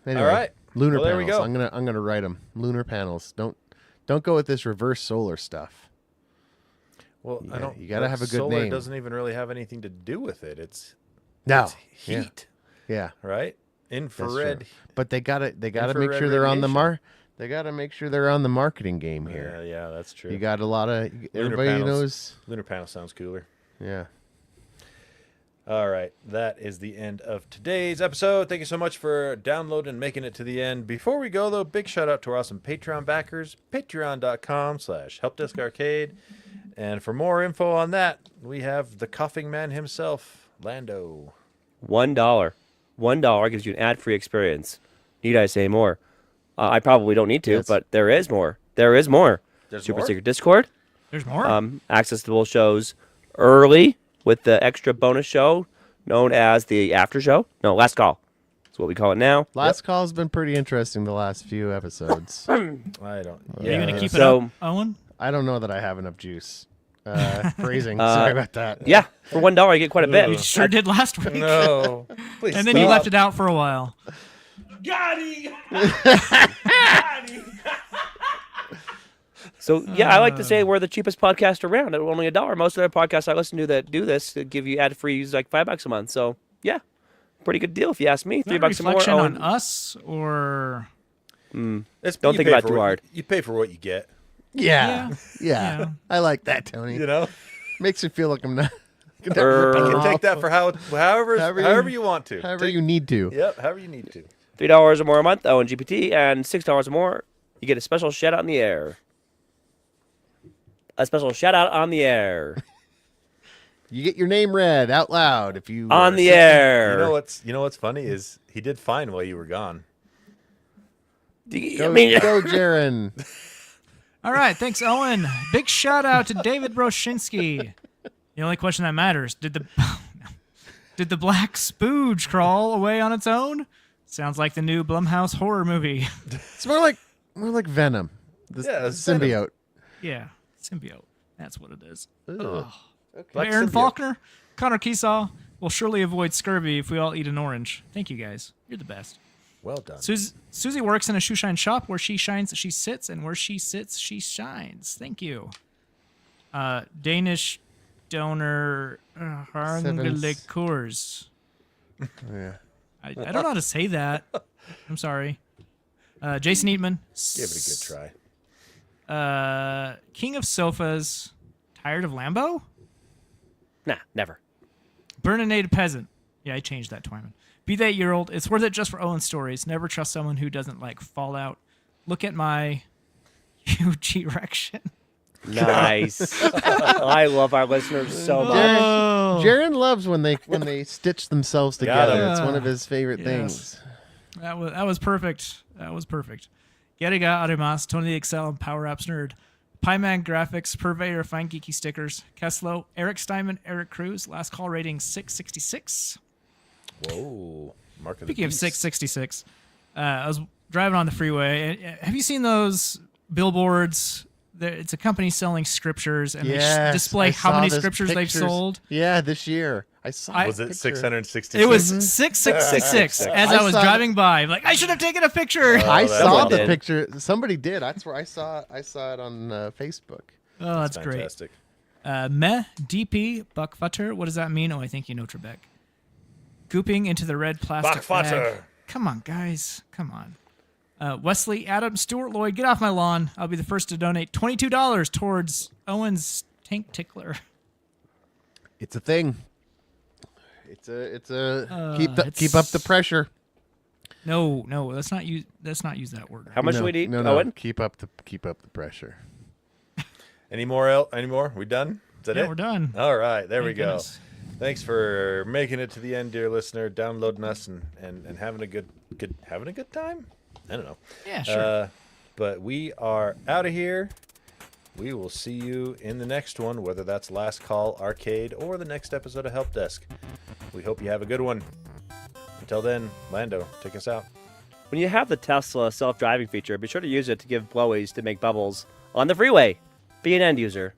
Speaker 3: Anyway,
Speaker 1: All right.
Speaker 3: Lunar
Speaker 1: Well, there
Speaker 3: panels.
Speaker 1: we go.
Speaker 3: I'm gonna write them. Lunar panels. Don't go with this reverse solar stuff.
Speaker 1: Well, I don't.
Speaker 3: you gotta have a good
Speaker 1: solar
Speaker 3: name.
Speaker 1: doesn't even really have anything to do with it. It's
Speaker 3: No.
Speaker 1: heat,
Speaker 3: Yeah.
Speaker 1: right?
Speaker 3: That's true.
Speaker 1: Infrared.
Speaker 3: But they gotta make
Speaker 1: Infrared
Speaker 3: sure they're on the
Speaker 1: radiation.
Speaker 3: They gotta make sure they're on the marketing game here.
Speaker 1: Yeah, that's true.
Speaker 3: You got a lot of everybody
Speaker 1: panels.
Speaker 3: knows.
Speaker 1: Lunar panel sounds cooler.
Speaker 3: Yeah.
Speaker 1: All right, that is the end of today's episode. Thank you so much for downloading and making it to the end. Before we go, though, big shout out to our awesome Patreon backers, patreon.com/helpdeskarcade. And for more info on that, we have the coughing man himself, Lando.
Speaker 2: $1. $1 gives you an ad-free experience. Need I say more? I probably don't need to,
Speaker 3: Yes.
Speaker 2: but there is more. There is more.
Speaker 1: There's
Speaker 2: Super
Speaker 1: more?
Speaker 2: secret Discord.
Speaker 4: There's more.
Speaker 2: Access to both shows early with the extra bonus show known as the after show. No, last call. That's what we call it now.
Speaker 3: Last call's been pretty interesting the last few episodes.
Speaker 1: I don't.
Speaker 4: Are
Speaker 1: Yeah.
Speaker 4: you gonna keep
Speaker 2: so-
Speaker 4: it up, Owen?
Speaker 3: I don't know that I have enough juice. Phrasing. Sorry about that.
Speaker 2: Yeah, for $1 you get quite a bit.
Speaker 4: You sure did last week.
Speaker 1: No. Please
Speaker 4: And then you
Speaker 1: stop.
Speaker 4: left it out for a while.
Speaker 2: So yeah, I like to say we're the cheapest podcast around at only $1. Most of the podcasts I listen to that do this that give you ad free like $5 a month. So yeah, Pretty good deal if you ask me.
Speaker 4: Is that
Speaker 2: $3
Speaker 4: a
Speaker 2: more.
Speaker 4: reflection on
Speaker 2: Owen.
Speaker 4: us or
Speaker 1: Don't
Speaker 2: Don't think about it too hard.
Speaker 1: You pay for what you get.
Speaker 3: Yeah.
Speaker 4: Yeah.
Speaker 3: Yeah. I like that, Tony.
Speaker 1: You know,
Speaker 3: Makes me feel like I'm not.
Speaker 1: you can take that for however you want to.
Speaker 3: However you need to.
Speaker 1: Yep, however you need to.
Speaker 2: $3 or more a month, Owen GPT, and $6 or more, you get a special shout out in the air. A special shout out on the air.
Speaker 3: You get your name read out loud if you
Speaker 2: On the air.
Speaker 1: You know what's funny is he did fine while you were gone.
Speaker 3: Go, go Jaren.
Speaker 4: All right, thanks, Owen. Big shout out to David Broshinsky. The only question that matters: did the black spooge crawl away on its own? Sounds like the new Blumhouse horror movie.
Speaker 3: It's more like Venom. The symbiote.
Speaker 4: Yeah, symbiote. That's what it is.
Speaker 3: Ugh.
Speaker 1: Black
Speaker 4: Aaron
Speaker 1: symbiote.
Speaker 4: Faulkner, Connor Keesaw will surely avoid scurvy if we all eat an orange. Thank you, guys. You're the best.
Speaker 1: Well done.
Speaker 4: Susie works in a shoe shine shop. Where she shines, she sits, and where she sits, she shines. Thank you. Danish donor Harngelekurs.
Speaker 3: Yeah.
Speaker 4: I don't know how to say that. I'm sorry. Jason Eatman.
Speaker 1: Give it a good try.
Speaker 4: King of Sofas. Tired of Lambo?
Speaker 2: Nah, never.
Speaker 4: Burninated Peasant. Yeah, I changed that, Twyman. Be that year-old. It's worth it just for Owen stories. Never trust someone who doesn't like Fallout. Look at my huge erection.
Speaker 2: Nice. I love our listeners so much.
Speaker 4: Oh.
Speaker 3: Jaren loves when they stitch themselves
Speaker 1: Got
Speaker 3: together.
Speaker 1: him.
Speaker 3: It's one of his favorite
Speaker 4: Yes.
Speaker 3: things.
Speaker 4: That was perfect. That was perfect. Geriga Arimas, Tony the Excel and Power Apps Nerd. Pyman Graphics, Purveyor of Fine Geeky Stickers. Keslow, Eric Steinman, Eric Cruz. Last call rating 666.
Speaker 1: Whoa. Mark of the
Speaker 4: Speaking of
Speaker 1: beast.
Speaker 4: 666, I was driving on the freeway. Have you seen those billboards? It's a company selling scriptures, and they display
Speaker 3: I
Speaker 4: how
Speaker 3: saw
Speaker 4: many
Speaker 3: those
Speaker 4: scriptures they've
Speaker 3: pictures.
Speaker 4: sold.
Speaker 3: Yeah, this year. I saw.
Speaker 1: Was
Speaker 3: a
Speaker 1: it
Speaker 3: picture.
Speaker 1: 666?
Speaker 4: It was 666 as I was
Speaker 3: saw
Speaker 4: driving by. I'm like, I should have taken a picture.
Speaker 3: I
Speaker 1: that's
Speaker 3: saw
Speaker 2: what
Speaker 3: the
Speaker 2: did.
Speaker 3: picture. Somebody did. That's where I saw it on Facebook.
Speaker 4: Oh, that's great.
Speaker 1: Fantastic.
Speaker 4: Meh, DP, Buckfutter. What does that mean? Oh, I think you know, Trebek. Gooping into the red plastic bag.
Speaker 1: Buckfutter.
Speaker 4: Come on, guys. Come on. Wesley, Adam, Stuart Lloyd, get off my lawn. I'll be the first to donate $22 towards Owen's tank tickler.
Speaker 3: It's a thing. It's a keep up the pressure.
Speaker 4: No, let's not use that word.
Speaker 2: How much do we need,
Speaker 3: No,
Speaker 2: Owen?
Speaker 3: keep up the pressure.
Speaker 1: Any more? We done? Is that
Speaker 4: Yeah,
Speaker 1: it?
Speaker 4: we're done.
Speaker 1: All right, there we
Speaker 4: Thank
Speaker 1: go.
Speaker 4: goodness.
Speaker 1: Thanks for making it to the end, dear listener. Downloading us and having a good time. I don't know.
Speaker 4: Yeah, sure.
Speaker 1: But we are out of here. We will see you in the next one, whether that's Last Call Arcade or the next episode of Helpdesk. We hope you have a good one. Until then, Lando, take us out.
Speaker 2: When you have the Tesla self-driving feature, be sure to use it to give blowies to make bubbles on the freeway. Be an end user.